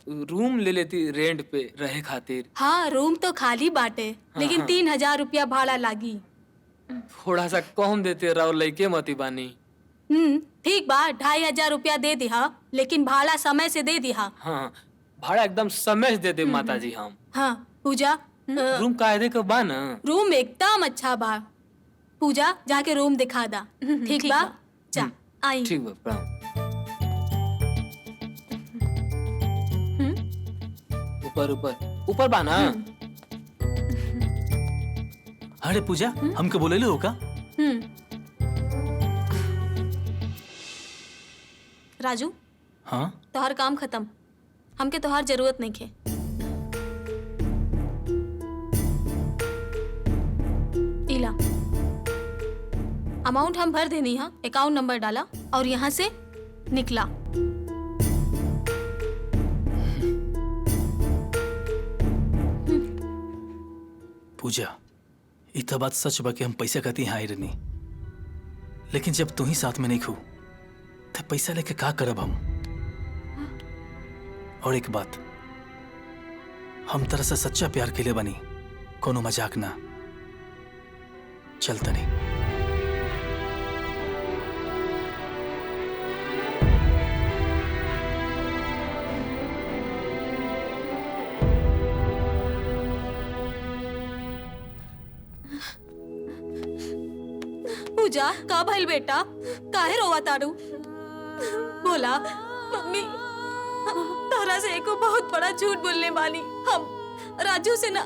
रूम ले लेती रेंट पे रहे खातिर। हाँ, रूम तो खाली बाटे, लेकिन 3000 रुपया भाड़ा लागी। थोड़ा सा कम देते रहो, लइके मती बानी। ठीक बा, 2500 रुपया दे दिहा, लेकिन भाड़ा समय से दे दिहा। हाँ, भाड़ा एकदम समय से दे दे माता जी हम। हाँ पूजा, रूम कायदे का बा ना? रूम एकदम अच्छा बा। पूजा जाके रूम दिखा दा। ठीक बा? जा आई। ठीक बा, प्रणाम। ऊपर ऊपर ऊपर बा ना? अरे पूजा, हमके बोले हो का? राजू, हाँ तोहर काम खत्म, हमके तोहर जरूरत नहीं है। इला अमाउंट हम भर देनी है, अकाउंट नंबर डाला और यहाँ से निकला। पूजा, ये तो बात सच बा कि हम पैसा खाती यहाँ आई रहनी, लेकिन जब तू ही साथ में नहीं खू तो पैसा लेके का करब हम? और एक बात, हम तरह से सच्चा प्यार के लिए बनी, कोनो मजाक ना। चलता नहीं। पूजा, का भइल बेटा? काहे रोवा तारू? बोला। मम्मी, तोहरा से एको बहुत बड़ा झूठ बोलने वाली। हम राजू से ना,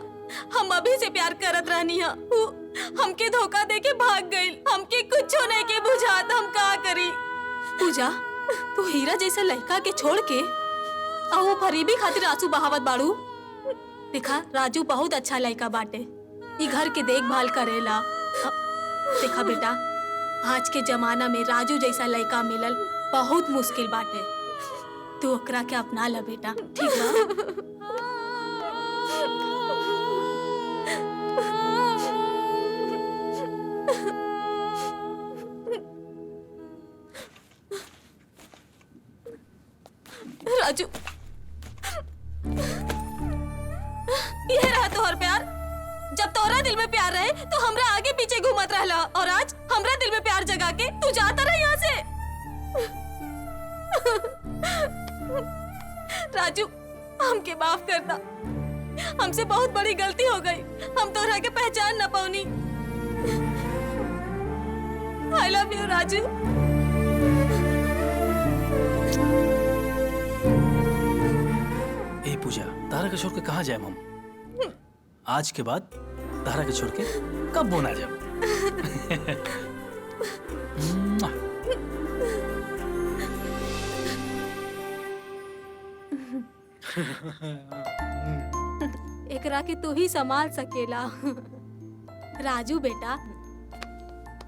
हम अभी से प्यार करत रहनी है। वो हमके धोखा दे के भाग गई। हमके कुछ नहीं के बुझात, हम का करी? पूजा, तू हीरा जैसा लड़का के छोड़ के वो फरीबी खातिर आंसू बहावत बाड़ू। देखा, राजू बहुत अच्छा लड़का बाटे, ई घर के देखभाल करेला। देखा बेटा, आज के जमाना में राजू जैसा लड़का मिलल बहुत मुश्किल बाटे। तू ओकरा के अपना ला बेटा, ठीक बा? राजू, ये रहा तोहर प्यार। जब तोहरा दिल में प्यार रहे तो हमरा आगे पीछे घूमत रहला, और आज हमरा दिल में प्यार जगा के तू जाता रहे यहाँ से। राजू, हमके माफ करना, हमसे बहुत बड़ी गलती हो गई। हम तोहरा के पहचान न पाऊनी। I love you Raju. Tara के छोड़ के कहाँ जाए हम? आज के बाद तारा के छोड़ के कब बोना जाए? एकरा के तू ही संभाल सकेला। राजू बेटा,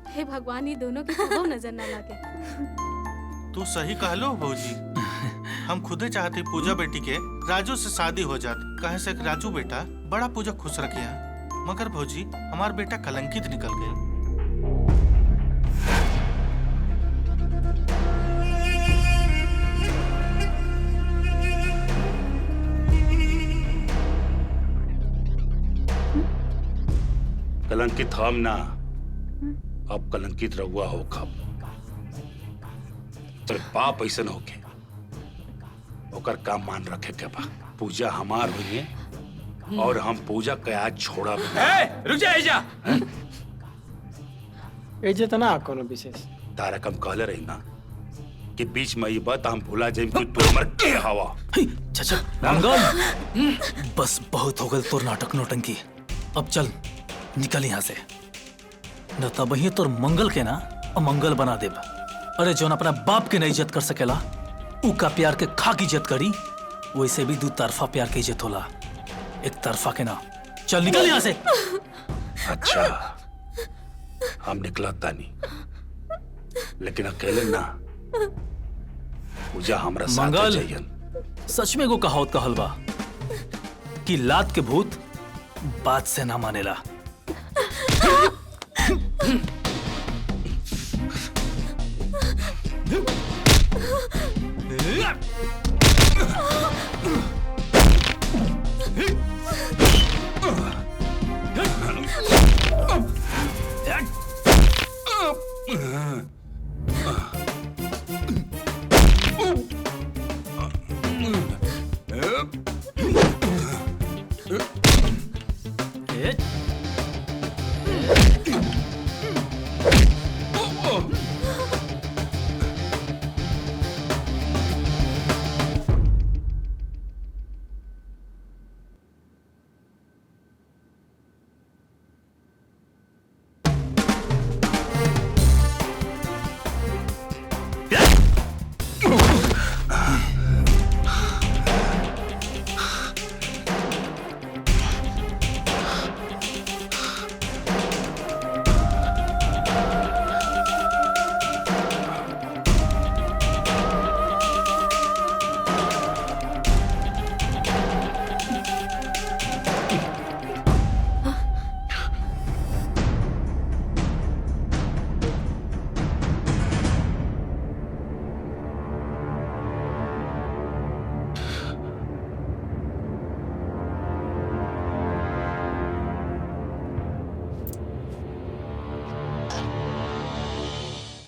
हे भगवान ये दोनों की कबो नजर न लगे। तू सही कहलो भौजी। हम खुदे चाहते पूजा बेटी के राजू से शादी हो जात, कहे से कि राजू बेटा बड़ा पूजा खुश रखिया, मगर भौजी हमार बेटा कलंकित निकल गए। कलंकित हम ना, अब कलंकित रहुआ हो खब। तो पाप ऐसा होके ओकर काम मान रखे के बा। पूजा हमार हुई है और हम पूजा के आज छोड़ा भी नहीं। रुक जा एजा। एजे तो ना कोनो विशेष तारा कम कहले रही ना कि बीच में ये बात हम भूला जाए कि तू मर के हवा। चाचा मंगल, बस बहुत हो गल तोर नाटक नौटंकी। अब चल निकल यहाँ से, न तब वही तोर मंगल के ना अमंगल बना देब। अरे जोन अपना बाप के न इज्जत कर सकेला, ऊ का प्यार के खाक इज्जत करी। वैसे भी दू तरफा प्यार के इज्जत होला, एक तरफा के ना। चल निकल यहाँ से। अच्छा, हम निकला तानी, लेकिन अकेले ना। पूजा हमरा साथ मंगल, जाइयन। सच में को कहावत कहल बा कि लात के भूत बात से ना मानेला।